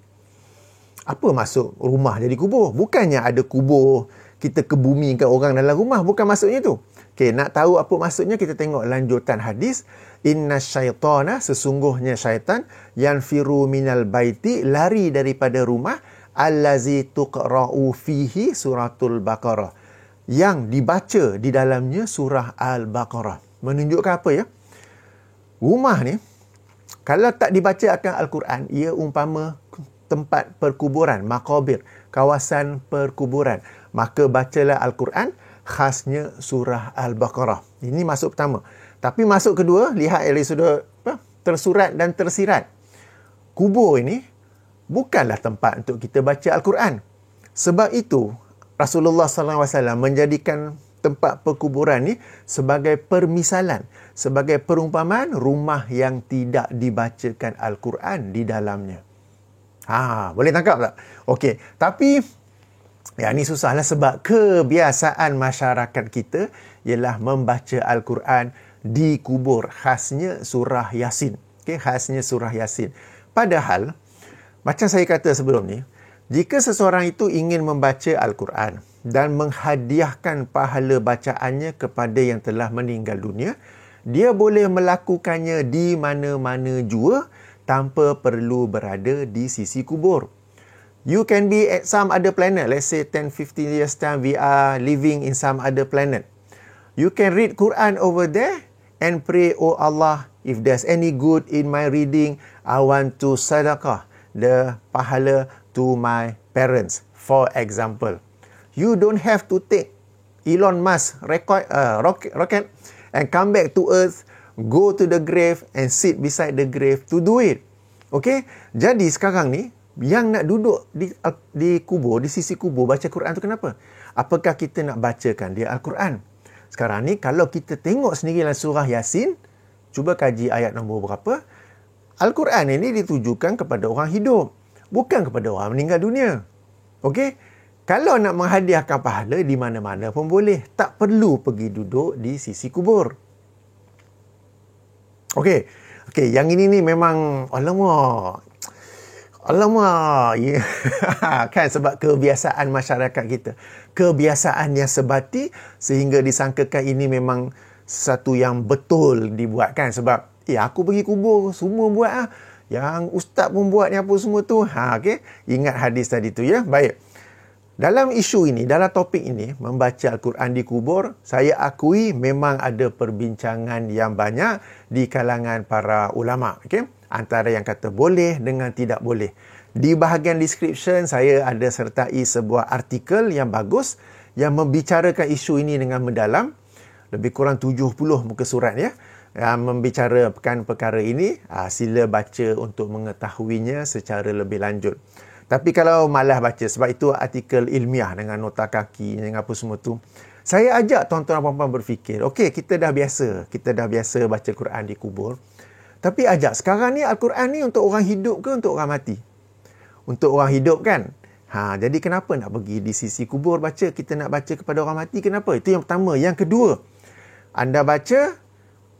Apa maksud rumah jadi kubur? Bukannya ada kubur, kita kebumikan orang dalam rumah. Bukan maksudnya tu. Okey, nak tahu apa maksudnya, kita tengok lanjutan hadis. Inna syaitana, sesungguhnya syaitan, yanfiru minal baiti, lari daripada rumah, allazi tuqra'u fihi suratul Baqarah, yang dibaca di dalamnya surah Al-Baqarah. Menunjukkan apa ya? Rumah ni, kalau tak dibaca akan Al-Quran, ia umpama tempat perkuburan, maqabir, kawasan perkuburan. Maka bacalah Al-Quran, khasnya surah Al-Baqarah. Ini maksud pertama. Tapi maksud kedua, lihat dari sudut tersurat dan tersirat. Kubur ini bukanlah tempat untuk kita baca Al-Quran. Sebab itu, Rasulullah SAW menjadikan tempat perkuburan ni sebagai permisalan, sebagai perumpamaan rumah yang tidak dibacakan Al-Quran di dalamnya. Boleh tangkap tak? Okey, tapi yang ni susahlah sebab kebiasaan masyarakat kita ialah membaca Al-Quran di kubur, khasnya surah Yasin. Okey, khasnya surah Yasin. Padahal, macam saya kata sebelum ni, jika seseorang itu ingin membaca Al-Quran dan menghadiahkan pahala bacaannya kepada yang telah meninggal dunia, dia boleh melakukannya di mana-mana jua tanpa perlu berada di sisi kubur. You can be at some other planet. Let's say 10-15 years time we are living in some other planet. You can read Quran over there and pray, "Oh Allah, if there's any good in my reading, I want to sadaqah the pahala to my parents," for example. You don't have to take Elon Musk rocket and come back to Earth, go to the grave and sit beside the grave to do it. Okay? Jadi sekarang ni, yang nak duduk di kubur, di sisi kubur, baca Quran tu kenapa? Apakah kita nak bacakan dia Al-Quran? Sekarang ni, kalau kita tengok sendiri dalam surah Yasin, cuba kaji ayat nombor berapa, Al-Quran ini ditujukan kepada orang hidup, bukan kepada orang meninggal dunia. Okey? Kalau nak menghadiahkan pahala, di mana-mana pun boleh. Tak perlu pergi duduk di sisi kubur. Okey. Okey, yang ini ni memang, alamak, ya. Kan sebab kebiasaan masyarakat kita. Kebiasaan yang sebati sehingga disangkakan ini memang sesuatu yang betul dibuatkan. Sebab, aku pergi kubur, semua buat . Yang ustaz pun buat ni apa semua tu. Okay? Ingat hadis tadi tu ya. Baik. Dalam isu ini, dalam topik ini, membaca Al-Quran di kubur, saya akui memang ada perbincangan yang banyak di kalangan para ulama. Okay? Antara yang kata boleh dengan tidak boleh. Di bahagian description, saya ada sertai sebuah artikel yang bagus yang membicarakan isu ini dengan mendalam. Lebih kurang 70 muka surat ya. membicarakan perkara ini, sila baca untuk mengetahuinya secara lebih lanjut. Tapi kalau malas baca, sebab itu artikel ilmiah dengan nota kaki, dengan apa semua tu, saya ajak tuan-tuan dan puan-puan berfikir, okey, kita dah biasa baca Quran di kubur. Tapi ajak, sekarang ni Al-Quran ni untuk orang hidup ke untuk orang mati? Untuk orang hidup kan? Jadi kenapa nak pergi di sisi kubur baca? Kita nak baca kepada orang mati, kenapa? Itu yang pertama. Yang kedua, anda baca,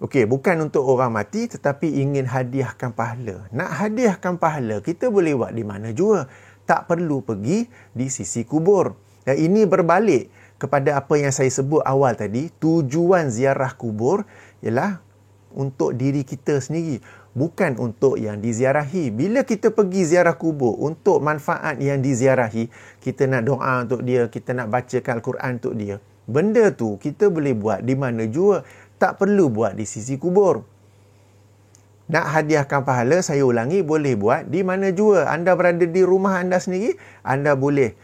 okey, bukan untuk orang mati, tetapi ingin hadiahkan pahala. Nak hadiahkan pahala, kita boleh buat di mana jua. Tak perlu pergi di sisi kubur. Dan ini berbalik kepada apa yang saya sebut awal tadi. Tujuan ziarah kubur ialah untuk diri kita sendiri, bukan untuk yang diziarahi. Bila kita pergi ziarah kubur untuk manfaat yang diziarahi, kita nak doa untuk dia, kita nak bacakan Al-Quran untuk dia, benda tu kita boleh buat di mana jua, tak perlu buat di sisi kubur. Nak hadiahkan pahala, saya ulangi, boleh buat di mana jua. Anda berada di rumah anda sendiri, anda boleh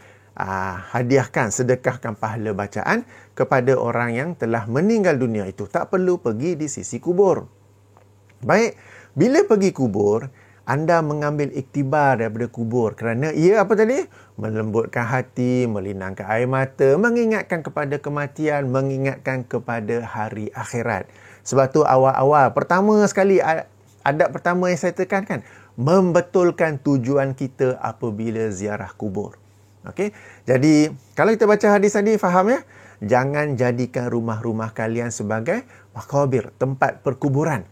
hadiahkan, sedekahkan pahala bacaan kepada orang yang telah meninggal dunia itu. Tak perlu pergi di sisi kubur. Baik, bila pergi kubur, anda mengambil iktibar daripada kubur kerana ia apa tadi? Melembutkan hati, melinangkan air mata, mengingatkan kepada kematian, mengingatkan kepada hari akhirat. Sebab tu awal-awal, pertama sekali, adab pertama yang saya tekankan, membetulkan tujuan kita apabila ziarah kubur. Okey, jadi kalau kita baca hadis tadi, faham ya? Jangan jadikan rumah-rumah kalian sebagai makabir, tempat perkuburan.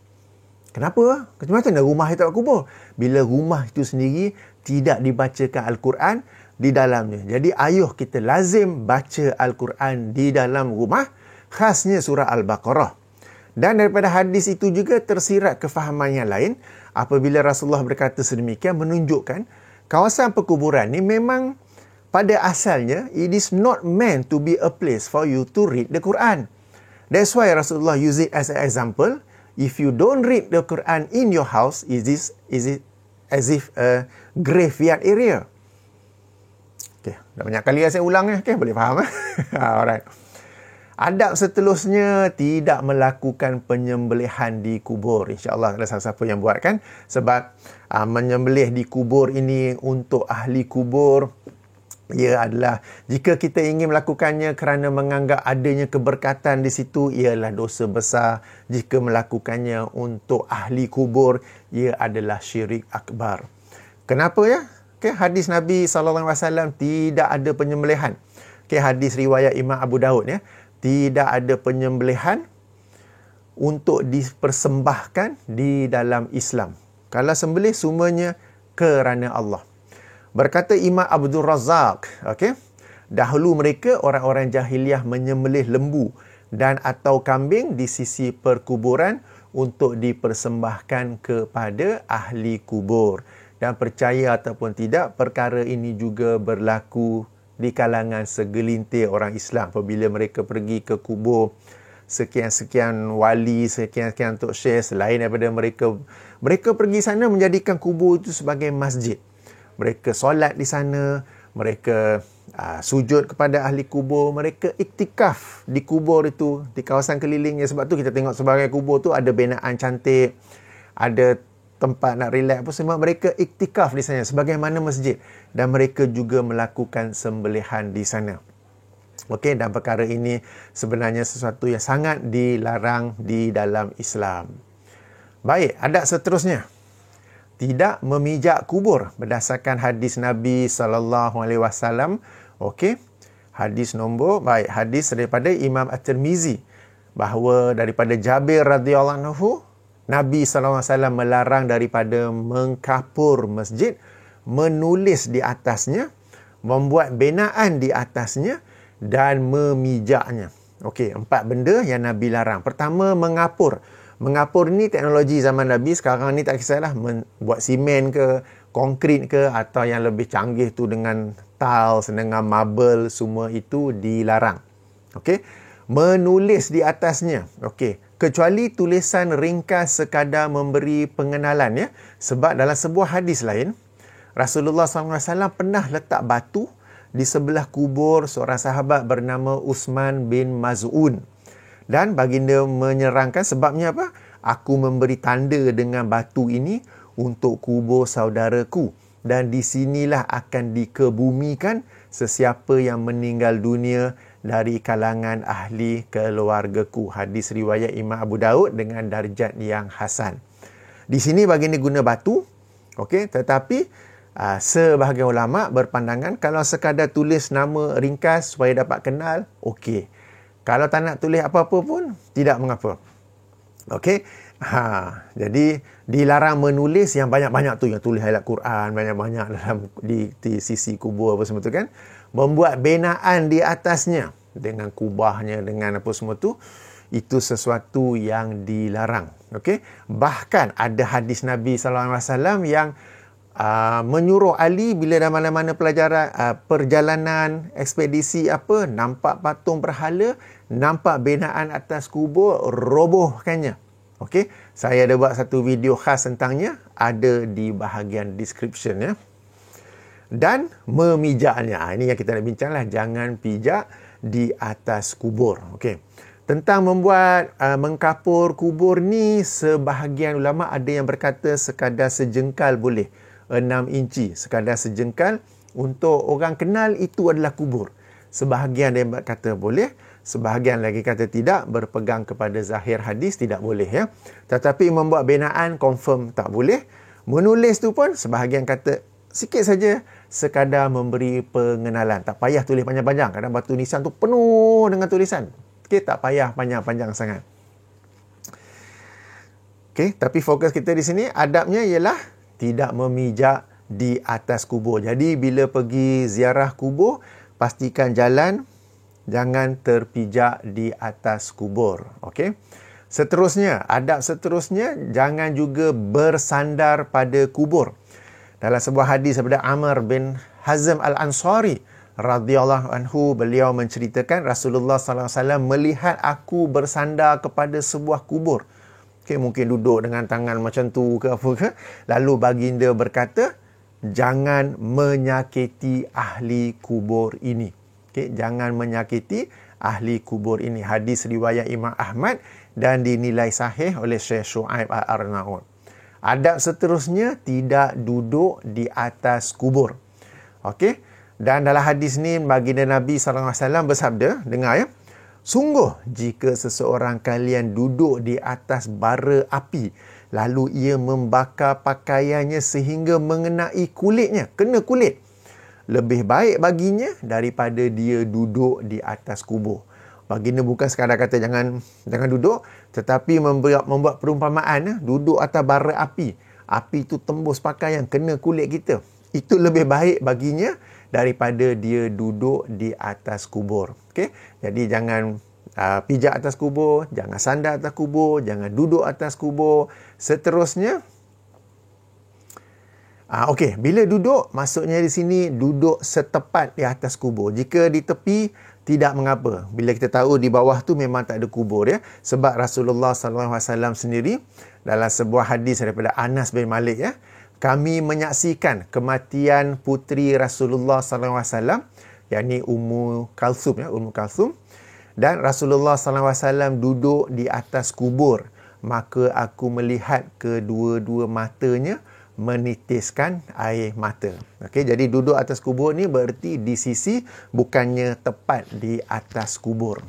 Kenapa? Macam mana rumah itu tempat kubur? Bila rumah itu sendiri tidak dibacakan Al-Quran di dalamnya. Jadi ayuh kita lazim baca Al-Quran di dalam rumah, khasnya surah Al-Baqarah. Dan daripada hadis itu juga tersirat kefahaman yang lain apabila Rasulullah berkata sedemikian, menunjukkan kawasan perkuburan ni memang pada asalnya, it is not meant to be a place for you to read the Quran. That's why Rasulullah use it as an example. If you don't read the Quran in your house, is it as if a graveyard area? Okay, dah banyak kali saya ulang ya. Okay, boleh faham? Alright. Adab seterusnya, tidak melakukan penyembelihan di kubur. InsyaAllah ada siapa yang buat kan? Sebab menyembelih di kubur ini untuk ahli kubur, ia adalah, jika kita ingin melakukannya kerana menganggap adanya keberkatan di situ, ialah dosa besar. Jika melakukannya untuk ahli kubur, ia adalah syirik akbar. Kenapa ya? Okay, hadis Nabi SAW tidak ada penyembelihan. Okay, hadis riwayat Imam Abu Daud ya. Tidak ada penyembelihan untuk dipersembahkan di dalam Islam. Kalau sembelih, semuanya kerana Allah. Berkata Imam Abdul Razak, okay, dahulu mereka orang-orang jahiliah menyembelih lembu dan atau kambing di sisi perkuburan untuk dipersembahkan kepada ahli kubur. Dan percaya ataupun tidak, perkara ini juga berlaku di kalangan segelintir orang Islam. Apabila mereka pergi ke kubur, sekian-sekian wali, sekian-sekian Tok Syekh, selain daripada mereka pergi sana menjadikan kubur itu sebagai masjid. Mereka solat di sana, mereka sujud kepada ahli kubur, mereka iktikaf di kubur itu, di kawasan kelilingnya. Sebab tu kita tengok sebagai kubur tu ada binaan cantik, ada tempat nak relax apa semua. Mereka iktikaf di sana sebagaimana masjid, dan mereka juga melakukan sembelihan di sana. Okey, dan perkara ini sebenarnya sesuatu yang sangat dilarang di dalam Islam. Baik, adab seterusnya, tidak memijak kubur berdasarkan hadis Nabi SAW. Okey, hadis daripada Imam At-Tirmizi, bahawa daripada Jabir radhiyallahu anhu, Nabi SAW melarang daripada mengkapur masjid, menulis di atasnya, membuat binaan di atasnya, dan memijaknya. Okey, 4 benda yang Nabi larang. Pertama, mengapur. Mengapur ni teknologi zaman Nabi. Sekarang ni tak kisahlah buat simen ke, konkrit ke, atau yang lebih canggih tu dengan tiles, dengan marble, semua itu dilarang. Okey, menulis di atasnya. Okey, kecuali tulisan ringkas sekadar memberi pengenalan ya. Sebab dalam sebuah hadis lain, Rasulullah SAW pernah letak batu di sebelah kubur seorang sahabat bernama Uthman bin Maz'un. Dan baginda menyerangkan sebabnya apa? Aku memberi tanda dengan batu ini untuk kubur saudaraku. Dan di sinilah akan dikebumikan sesiapa yang meninggal dunia dari kalangan ahli keluargaku. Hadis riwayat Imam Abu Daud dengan darjat yang hasan. Di sini baginda guna batu. Okey, tetapi sebahagian ulama berpandangan kalau sekadar tulis nama ringkas supaya dapat kenal, okey. Kalau tak nak tulis apa-apa pun, tidak mengapa. Okey. Jadi dilarang menulis yang banyak-banyak tu, yang tulis ayat Quran banyak-banyak dalam di sisi kubur apa semua tu kan. Membuat binaan di atasnya dengan kubahnya, dengan apa semua tu, itu sesuatu yang dilarang. Okey. Bahkan ada hadis Nabi SAW yang menyuruh Ali bila dalam mana-mana pelajaran perjalanan ekspedisi apa, nampak patung berhala, nampak binaan atas kubur, robohkannya. Okey, saya ada buat satu video khas tentangnya, ada di bahagian description ya. Dan memijaknya, ini yang kita nak bincanglah, jangan pijak di atas kubur. Okey. Tentang membuat mengkapur kubur ni, sebahagian ulama ada yang berkata sekadar sejengkal boleh, 6 inci, sekadar sejengkal, untuk orang kenal itu adalah kubur. Sebahagian dia kata boleh, sebahagian lagi kata tidak, berpegang kepada zahir hadis tidak boleh ya. Tetapi membuat binaan confirm tak boleh. Menulis tu pun sebahagian kata sikit saja, sekadar memberi pengenalan. Tak payah tulis panjang-panjang. Kadang batu nisan tu penuh dengan tulisan. Okey, tak payah panjang-panjang sangat. Okey, tapi fokus kita di sini adabnya ialah tidak memijak di atas kubur. Jadi bila pergi ziarah kubur, pastikan jalan, jangan terpijak di atas kubur. Okey. Seterusnya, adab seterusnya, jangan juga bersandar pada kubur. Dalam sebuah hadis daripada Amr bin Hazm Al-Ansari radhiyallahu anhu, beliau menceritakan Rasulullah sallallahu alaihi wasallam melihat aku bersandar kepada sebuah kubur. Okey, mungkin duduk dengan tangan macam tu ke apa ke. Lalu baginda berkata, jangan menyakiti ahli kubur ini. Okay, jangan menyakiti ahli kubur ini. Hadis riwayat Imam Ahmad dan dinilai sahih oleh Syekh Shu'aib Al-Arnaud. Adab seterusnya, tidak duduk di atas kubur. Okey. Dan dalam hadis ni baginda Nabi SAW bersabda, dengar ya. Sungguh jika seseorang kalian duduk di atas bara api, lalu ia membakar pakaiannya sehingga mengenai kulitnya, kena kulit, lebih baik baginya daripada dia duduk di atas kubur. Baginda bukan sekadar kata jangan duduk, tetapi membuat perumpamaan, duduk atas bara api. Api tu tembus pakaian, kena kulit kita. Itu lebih baik baginya daripada dia duduk di atas kubur. Okey? Jadi jangan pijak atas kubur, jangan sandar atas kubur, jangan duduk atas kubur. Seterusnya, okey, bila duduk, maksudnya di sini duduk setepat di atas kubur. Jika di tepi, tidak mengapa. Bila kita tahu di bawah tu memang tak ada kubur ya. Sebab Rasulullah SAW sendiri dalam sebuah hadis daripada Anas bin Malik ya, kami menyaksikan kematian puteri Rasulullah SAW, yakni Ummu Kalsum ya, Ummu Kalsum. Dan Rasulullah SAW duduk di atas kubur. Maka aku melihat kedua-dua matanya menitiskan air mata. Okey, jadi duduk atas kubur ni berarti di sisi, bukannya tepat di atas kubur.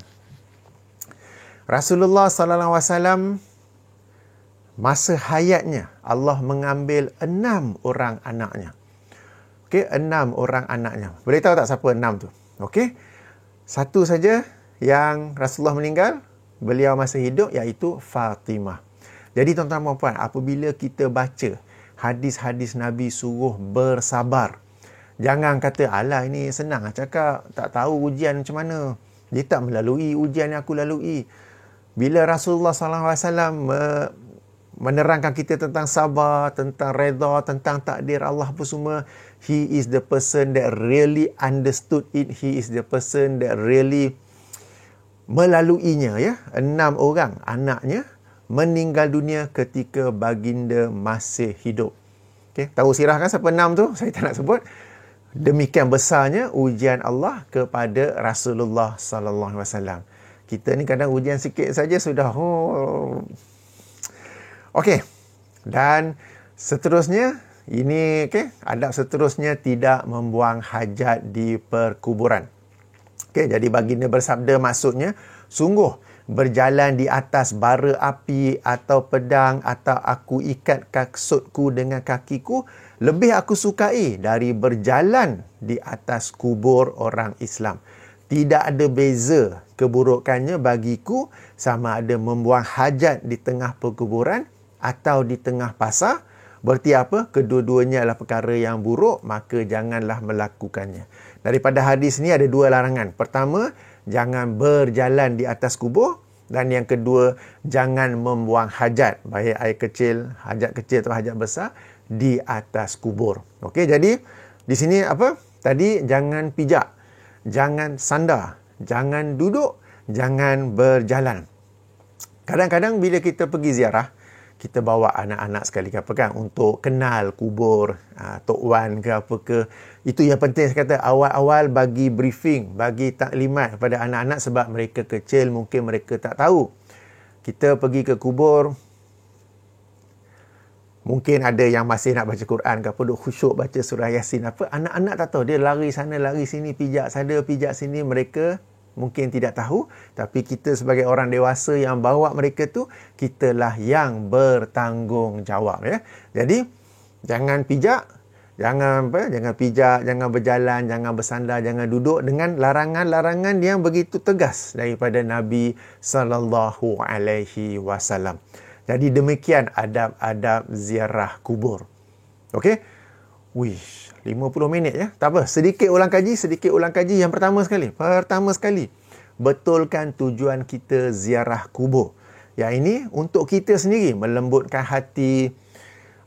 Rasulullah SAW masa hayatnya Allah mengambil 6 orang anaknya. Okey, 6 orang anaknya. Boleh tahu tak siapa 6 tu? Okey. Satu saja yang Rasulullah meninggal, beliau masih hidup, iaitu Fatimah. Jadi tuan-tuan dan puan, apabila kita baca hadis-hadis Nabi suruh bersabar, jangan kata, alah ini senang cakap, tak tahu ujian macam mana. Dia tak melalui ujian yang aku lalui. Bila Rasulullah SAW menerangkan kita tentang sabar, tentang redha, tentang takdir Allah apa semua, he is the person that really understood it. He is the person that really melaluinya ya. 6 orang anaknya meninggal dunia ketika baginda masih hidup. Okay, tahu sirah kan siapa 6 tu? Saya tak nak sebut. Demikian besarnya ujian Allah kepada Rasulullah sallallahu alaihi wasallam. Kita ni kadang ujian sikit saja sudah Okey. Dan seterusnya, ini adab seterusnya tidak membuang hajat di perkuburan. Okey, jadi baginda bersabda, maksudnya sungguh berjalan di atas bara api atau pedang atau aku ikat kasutku dengan kakiku lebih aku sukai dari berjalan di atas kubur orang Islam. Tidak ada beza keburukannya bagiku sama ada membuang hajat di tengah perkuburan atau di tengah pasar. Berarti apa? Kedua-duanya adalah perkara yang buruk, maka janganlah melakukannya. Daripada hadis ni ada dua larangan. Pertama, jangan berjalan di atas kubur. Dan yang kedua, jangan membuang hajat, baik air kecil, hajat kecil atau hajat besar, di atas kubur. Okey, jadi di sini apa? Tadi jangan pijak, jangan sandar, jangan duduk, jangan berjalan. Kadang-kadang bila kita pergi ziarah, kita bawa anak-anak sekali ke apa kan, untuk kenal kubur Tok Wan ke apa ke. Itu yang penting saya kata, awal-awal bagi briefing, bagi taklimat kepada anak-anak, sebab mereka kecil, mungkin mereka tak tahu. Kita pergi ke kubur, mungkin ada yang masih nak baca Quran ke apa, duk khusyuk baca surah Yasin apa, anak-anak tak tahu, dia lari sana lari sini, pijak sana pijak sini, mereka mungkin tidak tahu. Tapi kita sebagai orang dewasa yang bawa mereka tu, kitalah yang bertanggungjawab, ya. Jadi jangan pijak, jangan pijak, jangan berjalan, jangan bersandar, jangan duduk, dengan larangan-larangan yang begitu tegas daripada Nabi sallallahu alaihi wasallam. Jadi demikian adab-adab ziarah kubur. Okey? Wish, 50 minit ya. Tak apa, sedikit ulang kaji. Yang pertama sekali, betulkan tujuan kita ziarah kubur. Yang ini untuk kita sendiri, melembutkan hati,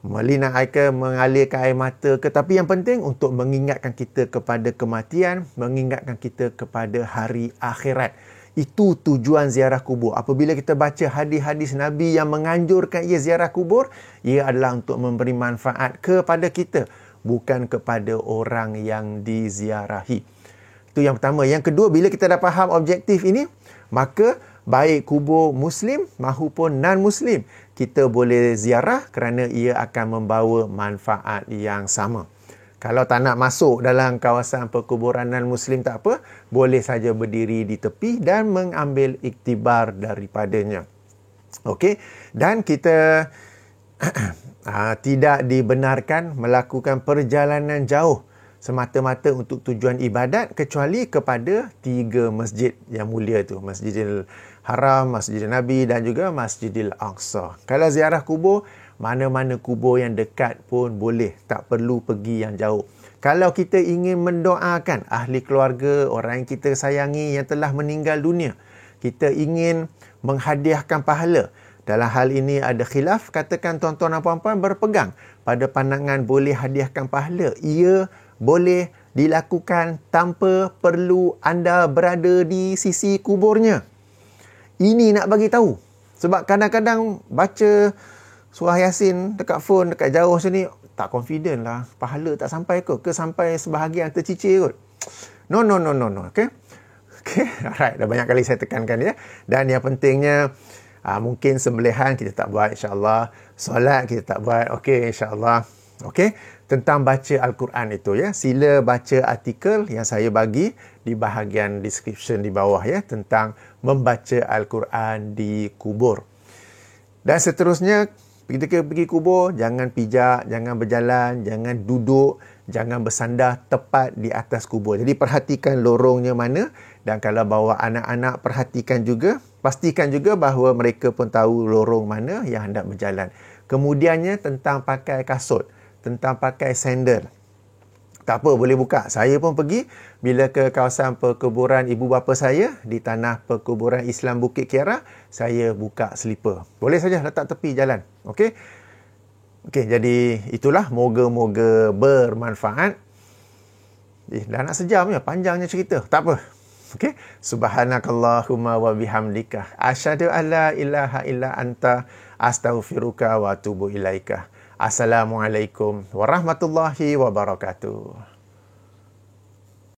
mengalirkan air mata ke. Tapi yang penting untuk mengingatkan kita kepada kematian, mengingatkan kita kepada hari akhirat. Itu tujuan ziarah kubur. Apabila kita baca hadis-hadis Nabi yang menganjurkan ia ziarah kubur, ia adalah untuk memberi manfaat kepada kita, bukan kepada orang yang diziarahi. Itu yang pertama. Yang kedua, bila kita dah faham objektif ini, maka baik kubur Muslim maupun non-Muslim, kita boleh ziarah kerana ia akan membawa manfaat yang sama. Kalau tak nak masuk dalam kawasan perkuburan non-Muslim, tak apa, boleh saja berdiri di tepi dan mengambil iktibar daripadanya. Okey, dan kita tidak dibenarkan melakukan perjalanan jauh semata-mata untuk tujuan ibadat, kecuali kepada 3 masjid yang mulia tu, Masjidil Haram, Masjidil Nabi dan juga Masjidil Aqsa. Kalau ziarah kubur, mana-mana kubur yang dekat pun boleh, tak perlu pergi yang jauh. Kalau kita ingin mendoakan ahli keluarga, orang yang kita sayangi yang telah meninggal dunia, kita ingin menghadiahkan pahala, dalam hal ini ada khilaf. Katakan tuan-tuan dan puan-puan berpegang pada pandangan boleh hadiahkan pahala. Ia boleh dilakukan tanpa perlu anda berada di sisi kuburnya. Ini nak bagi tahu. Sebab kadang-kadang baca surah Yasin dekat phone, dekat jauh sini, tak confident lah. Pahala tak sampai ke sampai sebahagian tercicir kot. No. Okay? Alright, dah banyak kali saya tekankan ya. Dan yang pentingnya, mungkin sembelihan kita tak buat, insyaAllah. Solat kita tak buat, okey, insyaAllah. Okey, tentang baca Al-Quran itu ya, sila baca artikel yang saya bagi di bahagian description di bawah ya, tentang membaca Al-Quran di kubur. Dan seterusnya, ketika pergi kubur, jangan pijak, jangan berjalan, jangan duduk, jangan bersandar tepat di atas kubur. Jadi perhatikan lorongnya mana, dan kalau bawa anak-anak, perhatikan juga, pastikan juga bahawa mereka pun tahu lorong mana yang hendak berjalan. Kemudiannya tentang pakai kasut, tentang pakai sandal. Tak apa, boleh buka. Saya pun pergi bila ke kawasan perkuburan ibu bapa saya di tanah perkuburan Islam Bukit Kiara, saya buka slipper. Boleh saja letak tepi jalan. Okey. Okey, jadi itulah, moga-moga bermanfaat. Dah nak sejam ya, panjangnya cerita. Tak apa. Okey. Subhanakallahumma wa bihamdika asyhadu an la ilaha illa anta astaghfiruka wa atubu ilaika. Assalamualaikum warahmatullahi wabarakatuh.